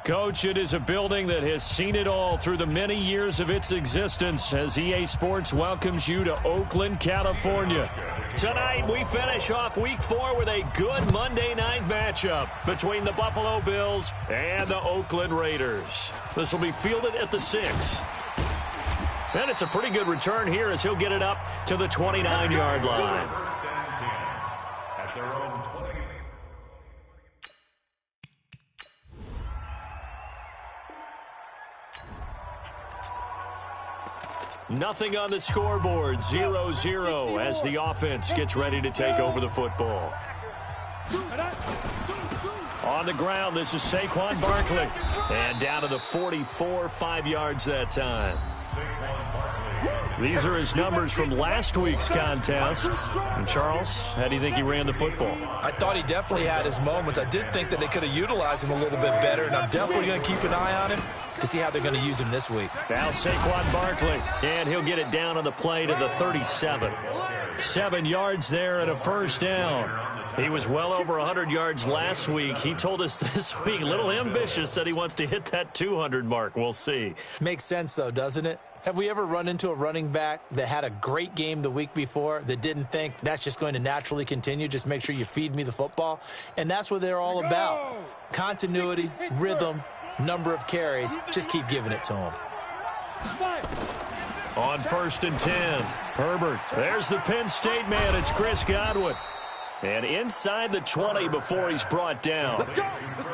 Coach, it is a building that has seen it all through the many years of its existence as EA Sports welcomes you to Oakland, California. Tonight, we finish off Week 4 with a good Monday night matchup between the Buffalo Bills and the Oakland Raiders. This will be fielded at the 6. And it's a pretty good return here as he'll get it up to the 29-yard line. First and 10 at their own 20. Nothing on the scoreboard, 0-0 as the offense gets ready to take over the football. On the ground, this is Saquon Barkley. And down to the 44, 5 yards that time. These are his numbers from last week's contest. And Charles, how do you think he ran the football? I thought he definitely had his moments. I did think that they could have utilized him a little bit better, and I'm definitely going to keep an eye on him to see how they're going to use him this week. Now Saquon Barkley, and he'll get it down on the play to the 37. 7 yards there and a first down. He was well over 100 yards last week. He told us this week, a little ambitious, said he wants to hit that 200 mark. We'll see. Makes sense, though, doesn't it? Have we ever run into a running back that had a great game the week before that didn't think that's just going to naturally continue? Just make sure you feed me the football. And that's what they're all about. Continuity, rhythm, number of carries. Just keep giving it to him. On 1st and 10, Herbert. There's the Penn State man. It's Chris Godwin. And inside the 20 before he's brought down.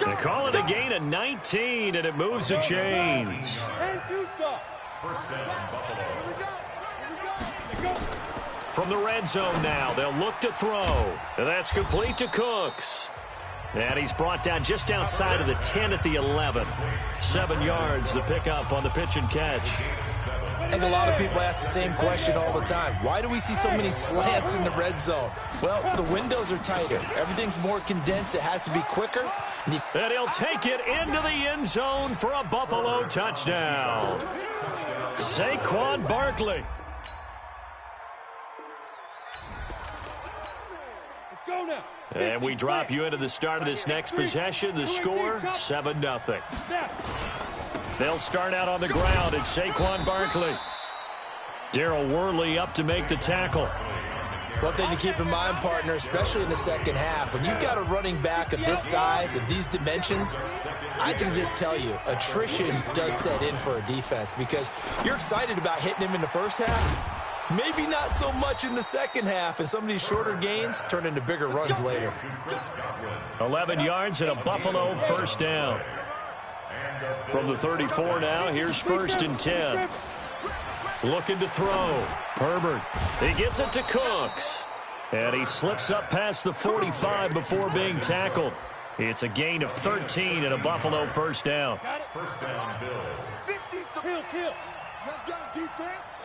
They call it a gain of 19, and it moves the chains. First down, Buffalo. From the red zone now, they'll look to throw. And that's complete to Cooks. And he's brought down just outside of the 10 at the 11. 7 yards, the pickup on the pitch and catch. I think a lot of people ask the same question all the time. Why do we see so many slants in the red zone? Well, the windows are tighter. Everything's more condensed. It has to be quicker. And he'll take it into the end zone for a Buffalo touchdown. Saquon Barkley. Let's go now. And we drop you into the start of this next possession. The score, 7-0. They'll start out on the ground. It's Saquon Barkley. Darrell Worley up to make the tackle. One thing to keep in mind, partner, especially in the second half, when you've got a running back of this size, of these dimensions, I can just tell you, attrition does set in for a defense because you're excited about hitting him in the first half. Maybe not so much in the second half, and some of these shorter gains turn into bigger runs later. 11 yards and a Buffalo first down. From the 34 now, here's 1st and 10. Looking to throw. Herbert. He gets it to Cooks. And he slips up past the 45 before being tackled. It's a gain of 13 and a Buffalo first down. First down, Bill. 50, kill. Let's go, defense.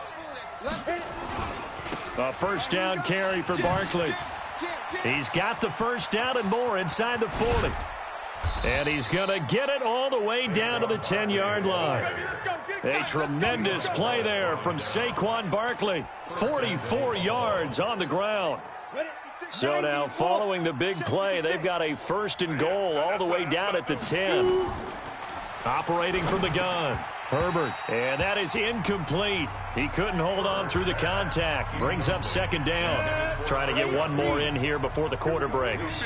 A first down carry for Barkley. He's got the first down and more inside the 40. And he's going to get it all the way down to the 10-yard line. A tremendous play there from Saquon Barkley. 44 yards on the ground. So now following the big play, they've got a 1st and goal all the way down at the 10. Operating from the gun. Herbert. And that is incomplete. He couldn't hold on through the contact. Brings up 2nd down. Trying to get one more in here before the quarter breaks.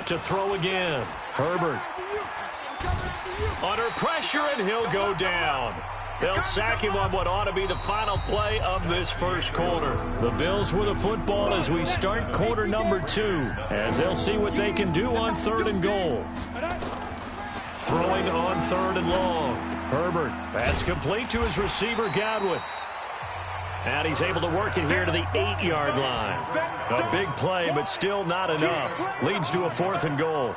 To throw again. Herbert. Under pressure, and he'll go down. They'll sack him on what ought to be the final play of this first quarter. The Bills with the football as we start quarter number 2, as they'll see what they can do on 3rd and goal. Throwing on 3rd and long. Herbert. That's complete to his receiver, Godwin. And he's able to work it here to the 8-yard line. A big play, but still not enough. Leads to a 4th and goal.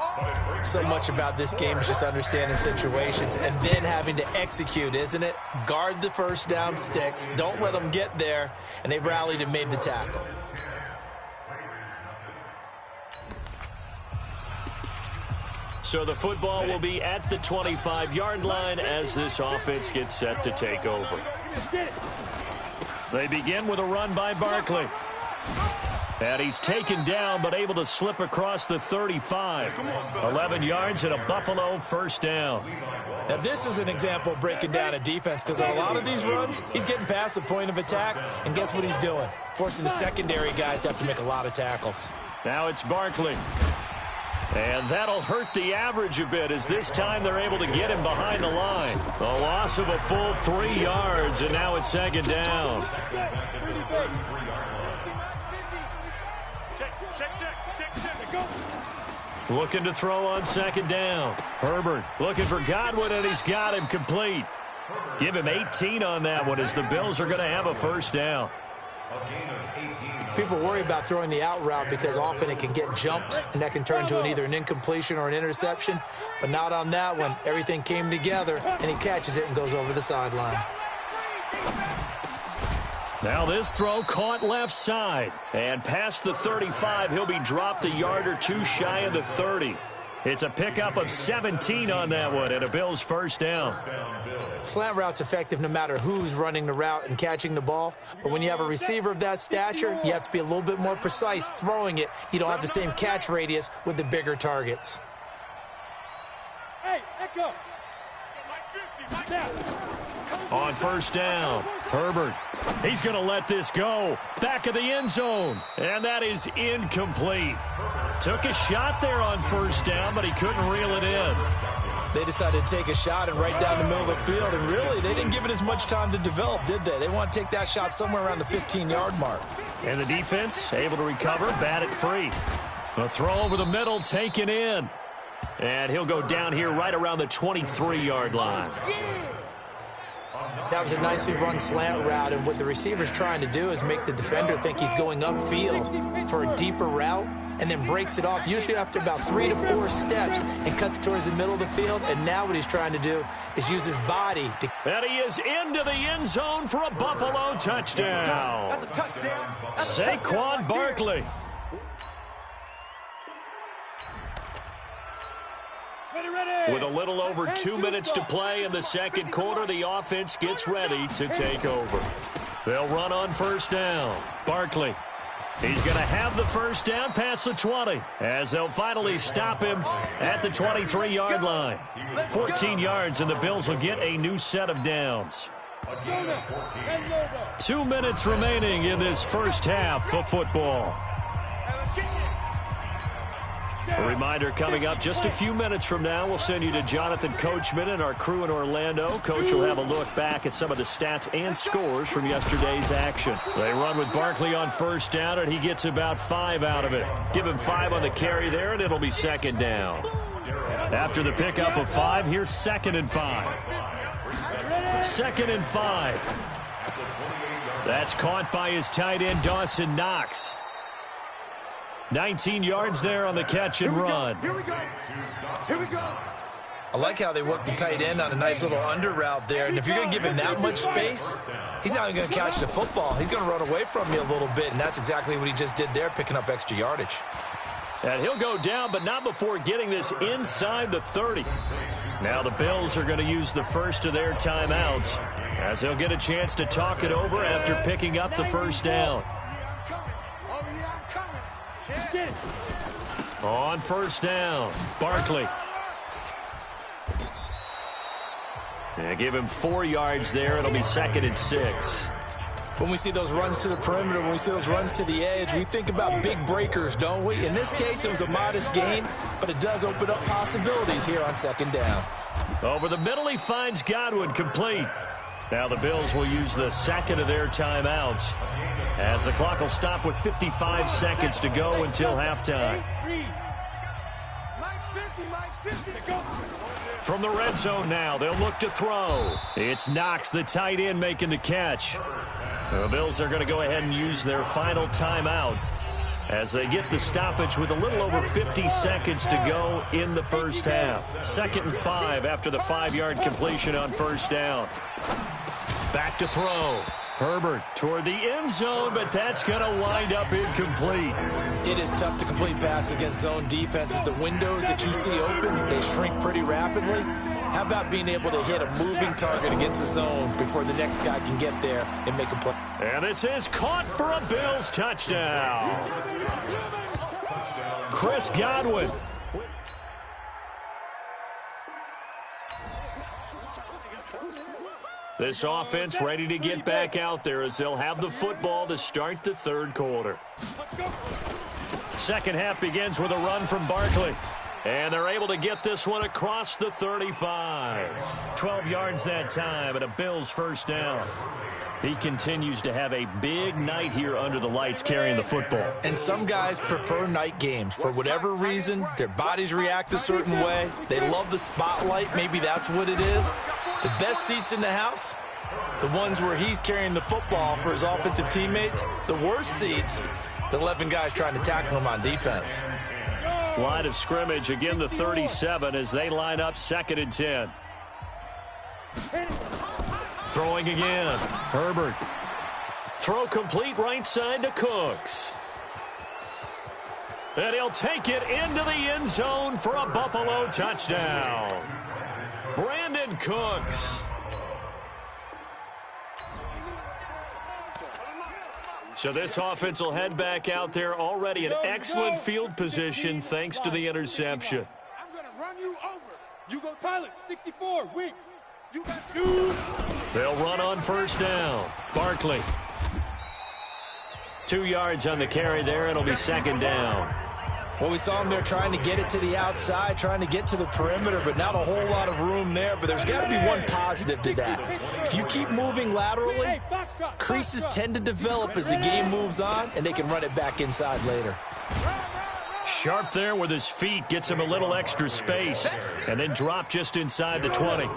So much about this game is just understanding situations and then having to execute, isn't it? Guard the first down sticks. Don't let them get there. And they rallied and made the tackle. So the football will be at the 25-yard line as this offense gets set to take over. They begin with a run by Barkley. And he's taken down but able to slip across the 35. 11 yards and a Buffalo first down. Now this is an example of breaking down a defense, because on a lot of these runs, he's getting past the point of attack, and guess what he's doing? Forcing the secondary guys to have to make a lot of tackles. Now it's Barkley. And that'll hurt the average a bit, as this time they're able to get him behind the line. A loss of a full 3 yards, and now it's second down. Looking to throw on second down. Herbert looking for Godwin, and he's got him complete. Give him 18 on that one, as the Bills are going to have a first down. People worry about throwing the out route because often it can get jumped, and that can turn to either an incompletion or an interception. But not on that one. Everything came together, and he catches it and goes over the sideline. Now this throw caught left side. And past the 35, he'll be dropped a yard or two shy of the 30. It's a pickup of 17 on that one, and a Bills first down. Slant route's effective no matter who's running the route and catching the ball. But when you have a receiver of that stature, you have to be a little bit more precise throwing it. You don't have the same catch radius with the bigger targets. Hey, Echo. On first down, Herbert. He's going to let this go. Back of the end zone. And that is incomplete. Took a shot there on first down, but he couldn't reel it in. They decided to take a shot and right down the middle of the field, and really, they didn't give it as much time to develop, did they? They want to take that shot somewhere around the 15-yard mark. And the defense able to recover, bat it free. A throw over the middle, taken in. And he'll go down here right around the 23-yard line. That was a nicely run slant route, and what the receiver's trying to do is make the defender think he's going upfield for a deeper route, and then breaks it off, usually after about 3 to 4 steps, and cuts towards the middle of the field. And now what he's trying to do is use his body to... And he is into the end zone for a Buffalo touchdown. That's a touchdown. Saquon Barkley. With a little over 2 minutes to play in the second quarter, the offense gets ready to take over. They'll run on first down. Barkley. He's going to have the first down past the 20, as they'll finally stop him at the 23-yard line. 14 yards, and the Bills will get a new set of downs. 2 minutes remaining in this first half of football. A reminder coming up just a few minutes from now, we'll send you to Jonathan Coachman and our crew in Orlando. Coach will have a look back at some of the stats and scores from yesterday's action. They run with Barkley on first down, and he gets about 5 out of it. Give him 5 on the carry there, and it'll be second down. After the pickup of 5, here's 2nd and 5. 2nd and 5. That's caught by his tight end, Dawson Knox. 19 yards there on the catch and run. Here we go. Here we go. I like how they work the tight end on a nice little under route there. And if you're going to give him that much space, he's not even going to catch the football. He's going to run away from you a little bit, and that's exactly what he just did there, picking up extra yardage. And he'll go down, but not before getting this inside the 30. Now the Bills are going to use the first of their timeouts, as they'll get a chance to talk it over after picking up the first down. On first down, Barkley. And give him 4 yards there. It'll be 2nd and 6. When we see those runs to the perimeter, when we see those runs to the edge, we think about big breakers, don't we? In this case, it was a modest gain, but it does open up possibilities here on second down. Over the middle, he finds Godwin complete. Now the Bills will use the second of their timeouts, as the clock will stop with 55 seconds to go until halftime. From the red zone now, they'll look to throw. It's Knox, the tight end, making the catch. The Bills are going to go ahead and use their final timeout as they get the stoppage with a little over 50 seconds to go in the first half. 2nd and 5 after the 5-yard completion on first down. Back to throw. Herbert toward the end zone, but that's going to wind up incomplete. It is tough to complete passes against zone defenses. The windows that you see open, they shrink pretty rapidly. How about being able to hit a moving target against a zone before the next guy can get there and make a play? And this is caught for a Bills touchdown. Chris Godwin. This offense ready to get back out there as they'll have the football to start the third quarter. Second half begins with a run from Barkley. And they're able to get this one across the 35. 12 yards that time and a Bills first down. He continues to have a big night here under the lights carrying the football. And some guys prefer night games. For whatever reason, their bodies react a certain way. They love the spotlight. Maybe that's what it is. The best seats in the house, the ones where he's carrying the football for his offensive teammates. The worst seats, the 11 guys trying to tackle him on defense. Line of scrimmage, again the 37 as they line up 2nd and 10. Throwing again. Herbert. Throw complete right side to Cooks. And he'll take it into the end zone for a Buffalo touchdown. Brandon Cooks. So this offense will head back out there already in excellent field position thanks to the interception. I'm going to run you over. You go Tyler, 64, weak. You got two. They'll run on first down. Barkley. 2 yards on the carry there. It'll be 2nd down. Well, we saw him there trying to get it to the outside, trying to get to the perimeter, but not a whole lot of room there. But there's got to be one positive to that. If you keep moving laterally, creases tend to develop as the game moves on, and they can run it back inside later. Sharp there with his feet, gets him a little extra space, and then drop just inside the 20.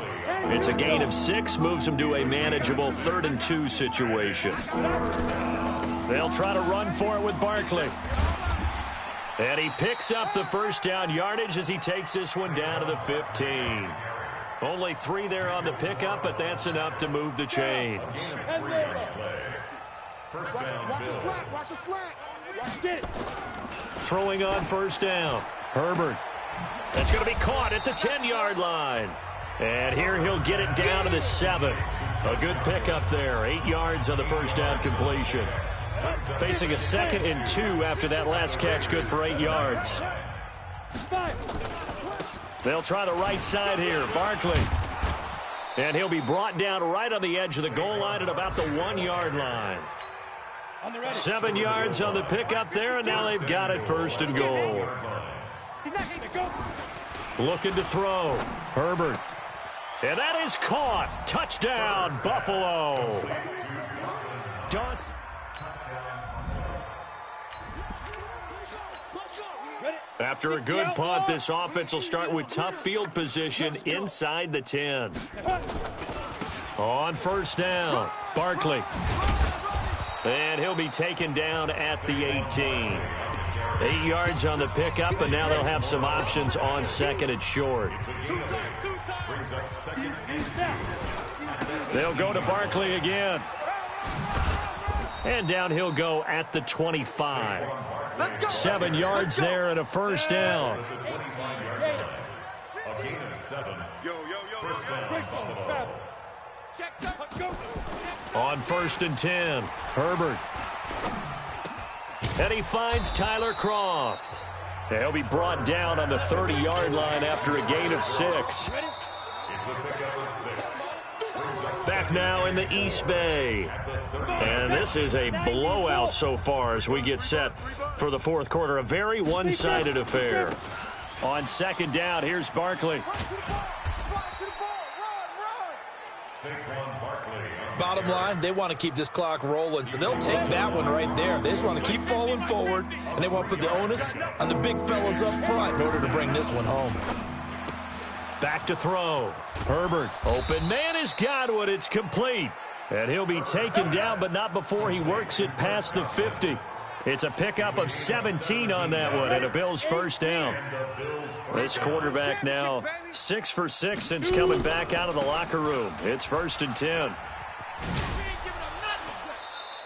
It's a gain of 6, moves him to a manageable 3rd and 2 situation. They'll try to run for it with Barkley. And he picks up the first down yardage as he takes this one down to the 15. Only 3 there on the pickup, but that's enough to move the chains. First down, Watch the Bills. slant, watch the slant. Watch it. Throwing on first down. Herbert. That's going to be caught at the 10-yard line. And here he'll get it down to the 7. A good pickup there. 8 yards on the first down completion. Facing a 2nd and 2 after that last catch, good for 8 yards. They'll try the right side here. Barkley. And he'll be brought down right on the edge of the goal line at about the 1-yard line. 7 yards on the pickup there, and now they've got it 1st and goal. Looking to throw. Herbert. And that is caught. Touchdown, Buffalo. Dawson. After a good punt, this offense will start with tough field position inside the 10. On first down, Barkley. And he'll be taken down at the 18. 8 yards on the pickup, and now they'll have some options on 2nd and short. They'll go to Barkley again. And down he'll go at the 25. 7 yards there and a first down. A gain of 7. First down, Buffalo. On 1st and 10, Herbert. And he finds Tyler Croft. He'll be brought down on the 30-yard line after a gain of 6. It's a pickup of 6. Back now in the East Bay. And this is a blowout so far as we get set for the 4th quarter. A very one-sided affair. On 2nd down, here's Barkley. Saquon Barkley. Bottom line, they want to keep this clock rolling, so they'll take that one right there. They just want to keep falling forward, and they want to put the onus on the big fellas up front in order to bring this one home. Back to throw. Herbert. Open man is Godwin. It's complete. And he'll be taken down, but not before he works it past the 50. It's a pickup of 17 on that one, and a Bills first down. This quarterback now 6 for 6 since coming back out of the locker room. It's 1st and 10.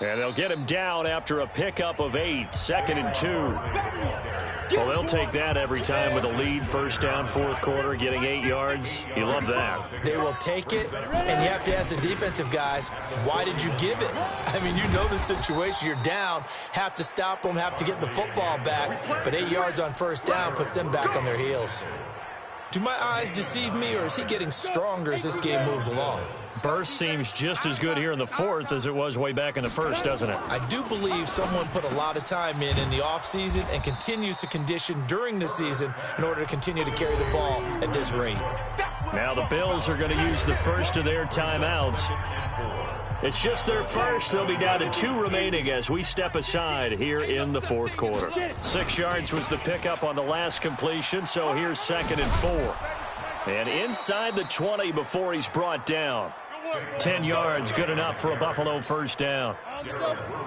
And they'll get him down after a pickup of 8, 2nd and 2. Well, they'll take that every time with a lead, first down, fourth quarter, getting 8 yards. You love that. They will take it, and you have to ask the defensive guys, why did you give it? I mean, you know the situation. You're down, have to stop them, have to get the football back, but 8 yards on first down puts them back on their heels. Do my eyes deceive me, or is he getting stronger as this game moves along? Burst seems just as good here in the fourth as it was way back in the first, doesn't it? I do believe someone put a lot of time in the offseason and continues to condition during the season in order to continue to carry the ball at this rate. Now the Bills are going to use the first of their timeouts. It's just their first. They'll be down to 2 remaining as we step aside here in the fourth quarter. 6 yards was the pickup on the last completion, so here's 2nd and 4. And inside the 20 before he's brought down. 10 yards, good enough for a Buffalo first down.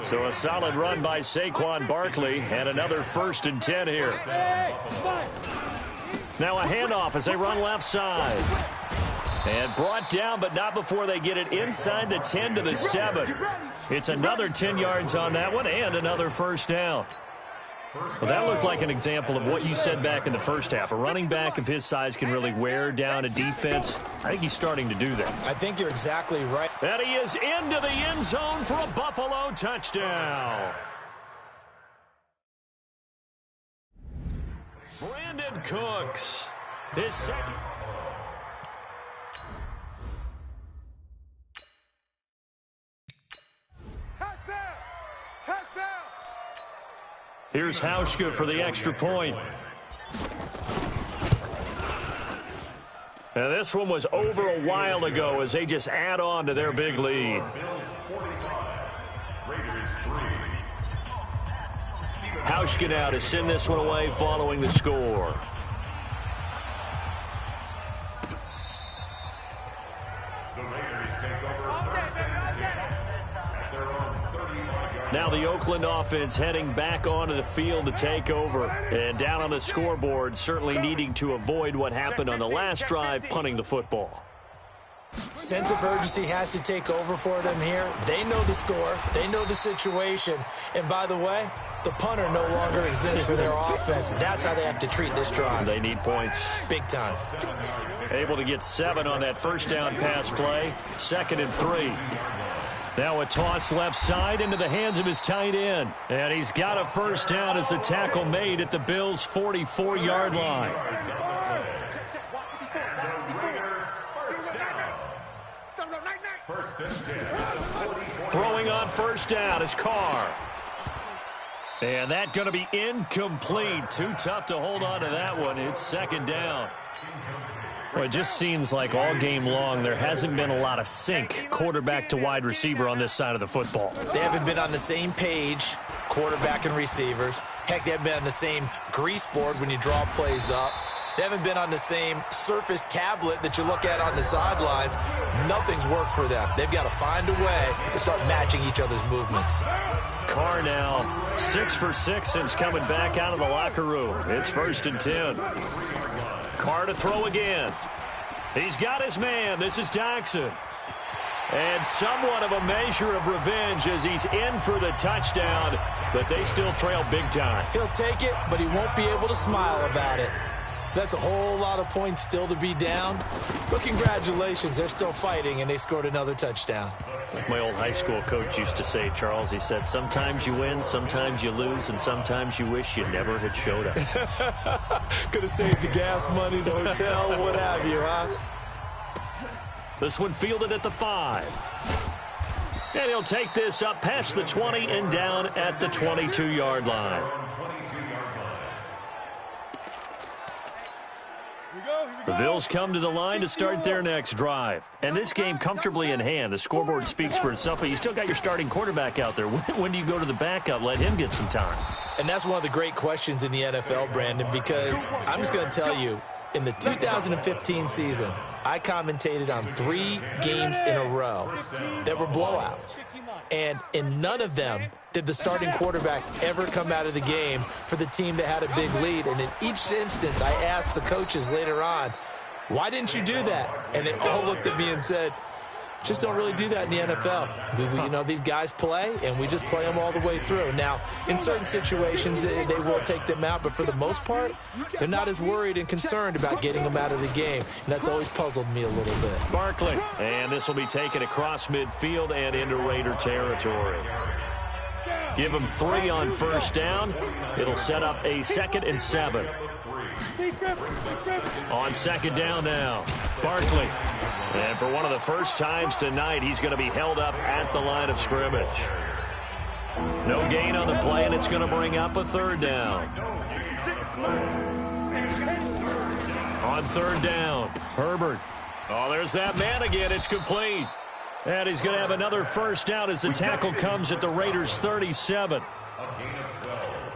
So a solid run by Saquon Barkley and another 1st and 10 here. Now a handoff as they run left side. And brought down, but not before they get it inside the 10 to the 7. It's another 10 yards on that one and another first down. Well, that looked like an example of what you said back in the first half. A running back of his size can really wear down a defense. I think he's starting to do that. I think you're exactly right. And he is into the end zone for a Buffalo touchdown. Brandon Cooks, his second. Here's Hauschka for the extra point. Now this one was over a while ago as they just add on to their big lead. Hauschka now to send this one away following the score. Now the Oakland offense heading back onto the field to take over. And down on the scoreboard, certainly needing to avoid what happened on the last drive, punting the football. Sense of urgency has to take over for them here. They know the score. They know the situation. And by the way, the punter no longer exists for their offense. That's how they have to treat this drive. They need points. Big time. Able to get 7 on that first down pass play. 2nd and 3. Now a toss left side into the hands of his tight end. And he's got a first down as the tackle made at the Bills' 44-yard line. Throwing on first down is Carr. And that's going to be incomplete. Too tough to hold on to that one. It's 2nd down. Well, it just seems like all game long there hasn't been a lot of sync quarterback to wide receiver on this side of the football. They haven't been on the same page, quarterback and receivers. Heck, they haven't been on the same grease board when you draw plays up. They haven't been on the same surface tablet that you look at on the sidelines. Nothing's worked for them. They've got to find a way to start matching each other's movements. Carr now 6 for 6 since coming back out of the locker room. It's 1st and 10. Carr to throw again. He's got his man. This is Jackson. And somewhat of a measure of revenge as he's in for the touchdown, but they still trail big time. He'll take it, but he won't be able to smile about it. That's a whole lot of points still to be down. But congratulations, they're still fighting, and they scored another touchdown. Like my old high school coach used to say, Charles, he said, sometimes you win, sometimes you lose, and sometimes you wish you never had showed up. Could have saved the gas money, the hotel, what have you, huh? This one fielded at the 5. And he'll take this up past the 20 and down at the 22-yard line. The Bills come to the line to start their next drive. And this game comfortably in hand. The scoreboard speaks for itself, but you still got your starting quarterback out there. When do you go to the backup? Let him get some time. And that's one of the great questions in the NFL, Brandon, because I'm just going to tell you, in the 2015 season, I commentated on 3 games in a row that were blowouts. And in none of them did the starting quarterback ever come out of the game for the team that had a big lead. And in each instance, I asked the coaches later on, why didn't you do that? And they all looked at me and said, Just don't really do that in the NFL. These guys play, and we just play them all the way through. Now, in certain situations, they will take them out, but for the most part, they're not as worried and concerned about getting them out of the game, and that's always puzzled me a little bit. Barkley, and this will be taken across midfield and into Raider territory. Give him 3 on first down. It'll set up a 2nd and 7. On 2nd down now, Barkley. And for one of the first times tonight, he's going to be held up at the line of scrimmage. No gain on the play, and it's going to bring up a 3rd down. On 3rd down, Herbert. Oh, there's that man again. It's complete. And he's going to have another first down as the tackle comes at the Raiders' 37.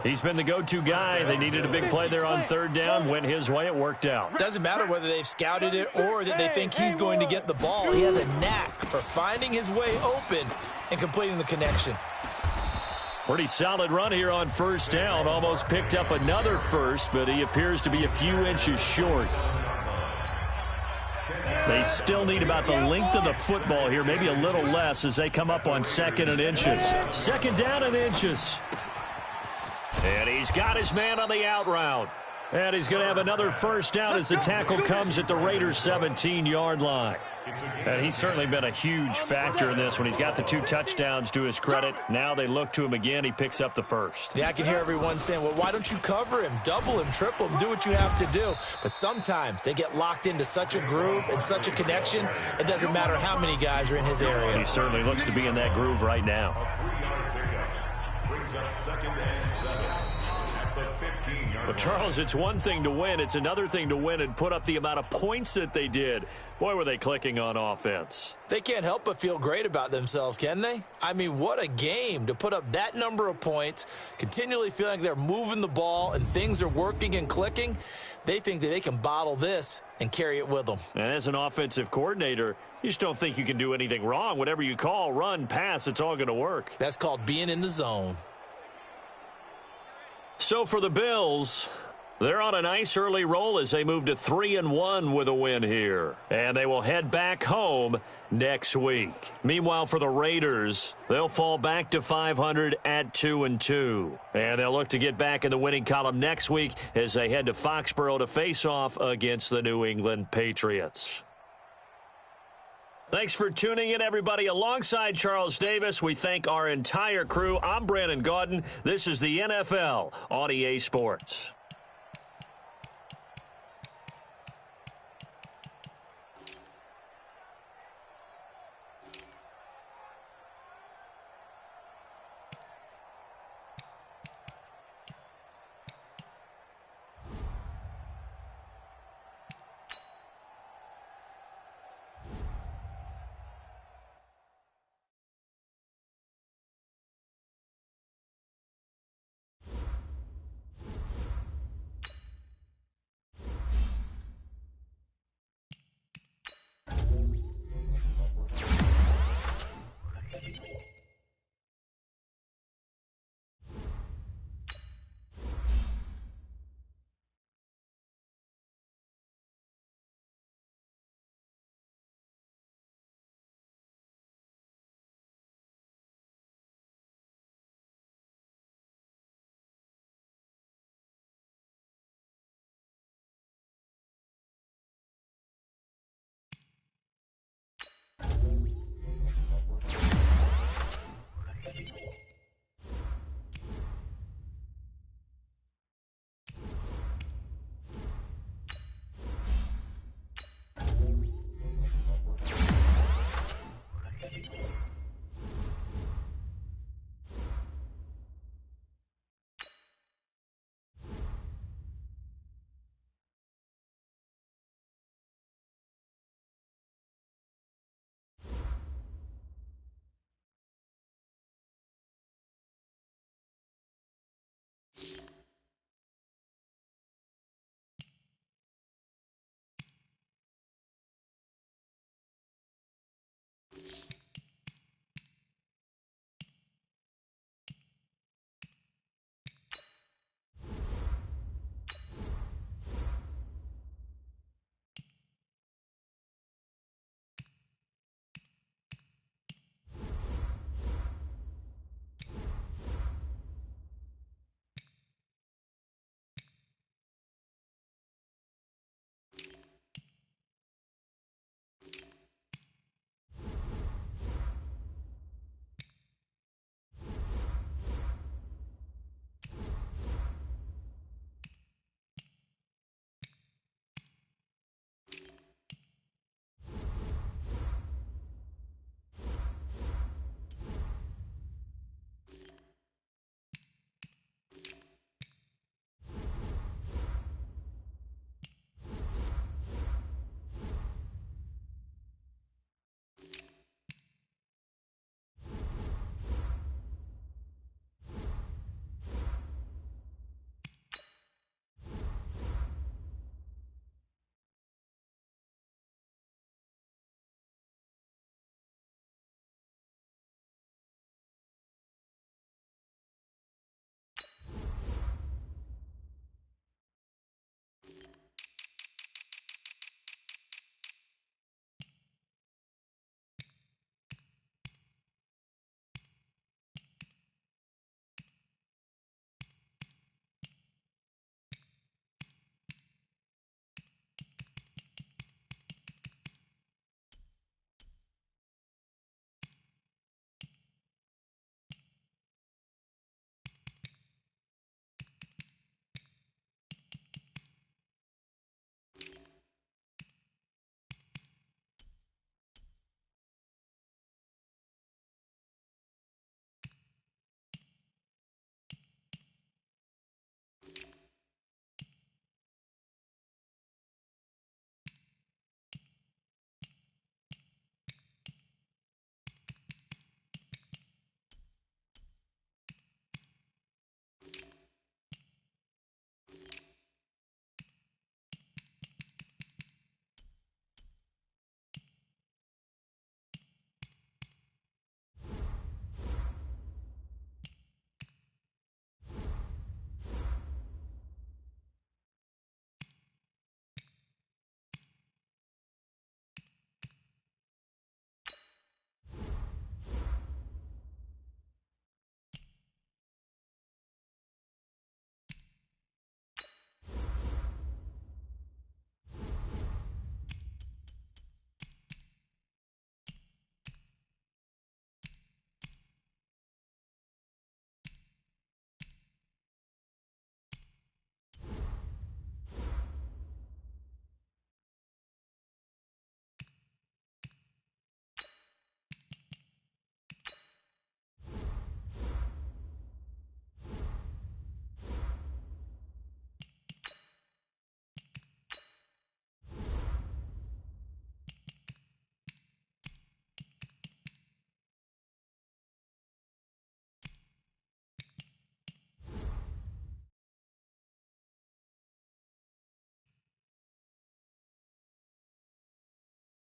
He's been the go-to guy. They needed a big play there on 3rd down. Went his way. It worked out. Doesn't matter whether they've scouted it or that they think he's going to get the ball. He has a knack for finding his way open and completing the connection. Pretty solid run here on first down. Almost picked up another first, but he appears to be a few inches short. They still need about the length of the football here, maybe a little less as they come up on 2nd and inches. 2nd down and inches. And he's got his man on the out route. And he's going to have another first down as the tackle comes at the Raiders' 17-yard line. And he's certainly been a huge factor in this when he's got the 2 touchdowns to his credit. Now they look to him again. He picks up the first. Yeah, I can hear everyone saying, well, why don't you cover him, double him, triple him, do what you have to do. But sometimes they get locked into such a groove and such a connection, it doesn't matter how many guys are in his area. He certainly looks to be in that groove right now. But, Charles, it's one thing to win. It's another thing to win and put up the amount of points that they did. Boy, were they clicking on offense. They can't help but feel great about themselves, can they? I mean, what a game to put up that number of points, continually feeling like they're moving the ball and things are working and clicking. They think that they can bottle this and carry it with them. And as an offensive coordinator, you just don't think you can do anything wrong. Whatever you call, run, pass, it's all going to work. That's called being in the zone. So for the Bills, they're on a nice early roll as they move to 3-1 with a win here. And they will head back home next week. Meanwhile, for the Raiders, they'll fall back to 500 at 2-2. And they'll look to get back in the winning column next week as they head to Foxborough to face off against the New England Patriots. Thanks for tuning in, everybody. Alongside Charles Davis, we thank our entire crew. I'm Brandon Gaudin. This is the NFL on EA Sports.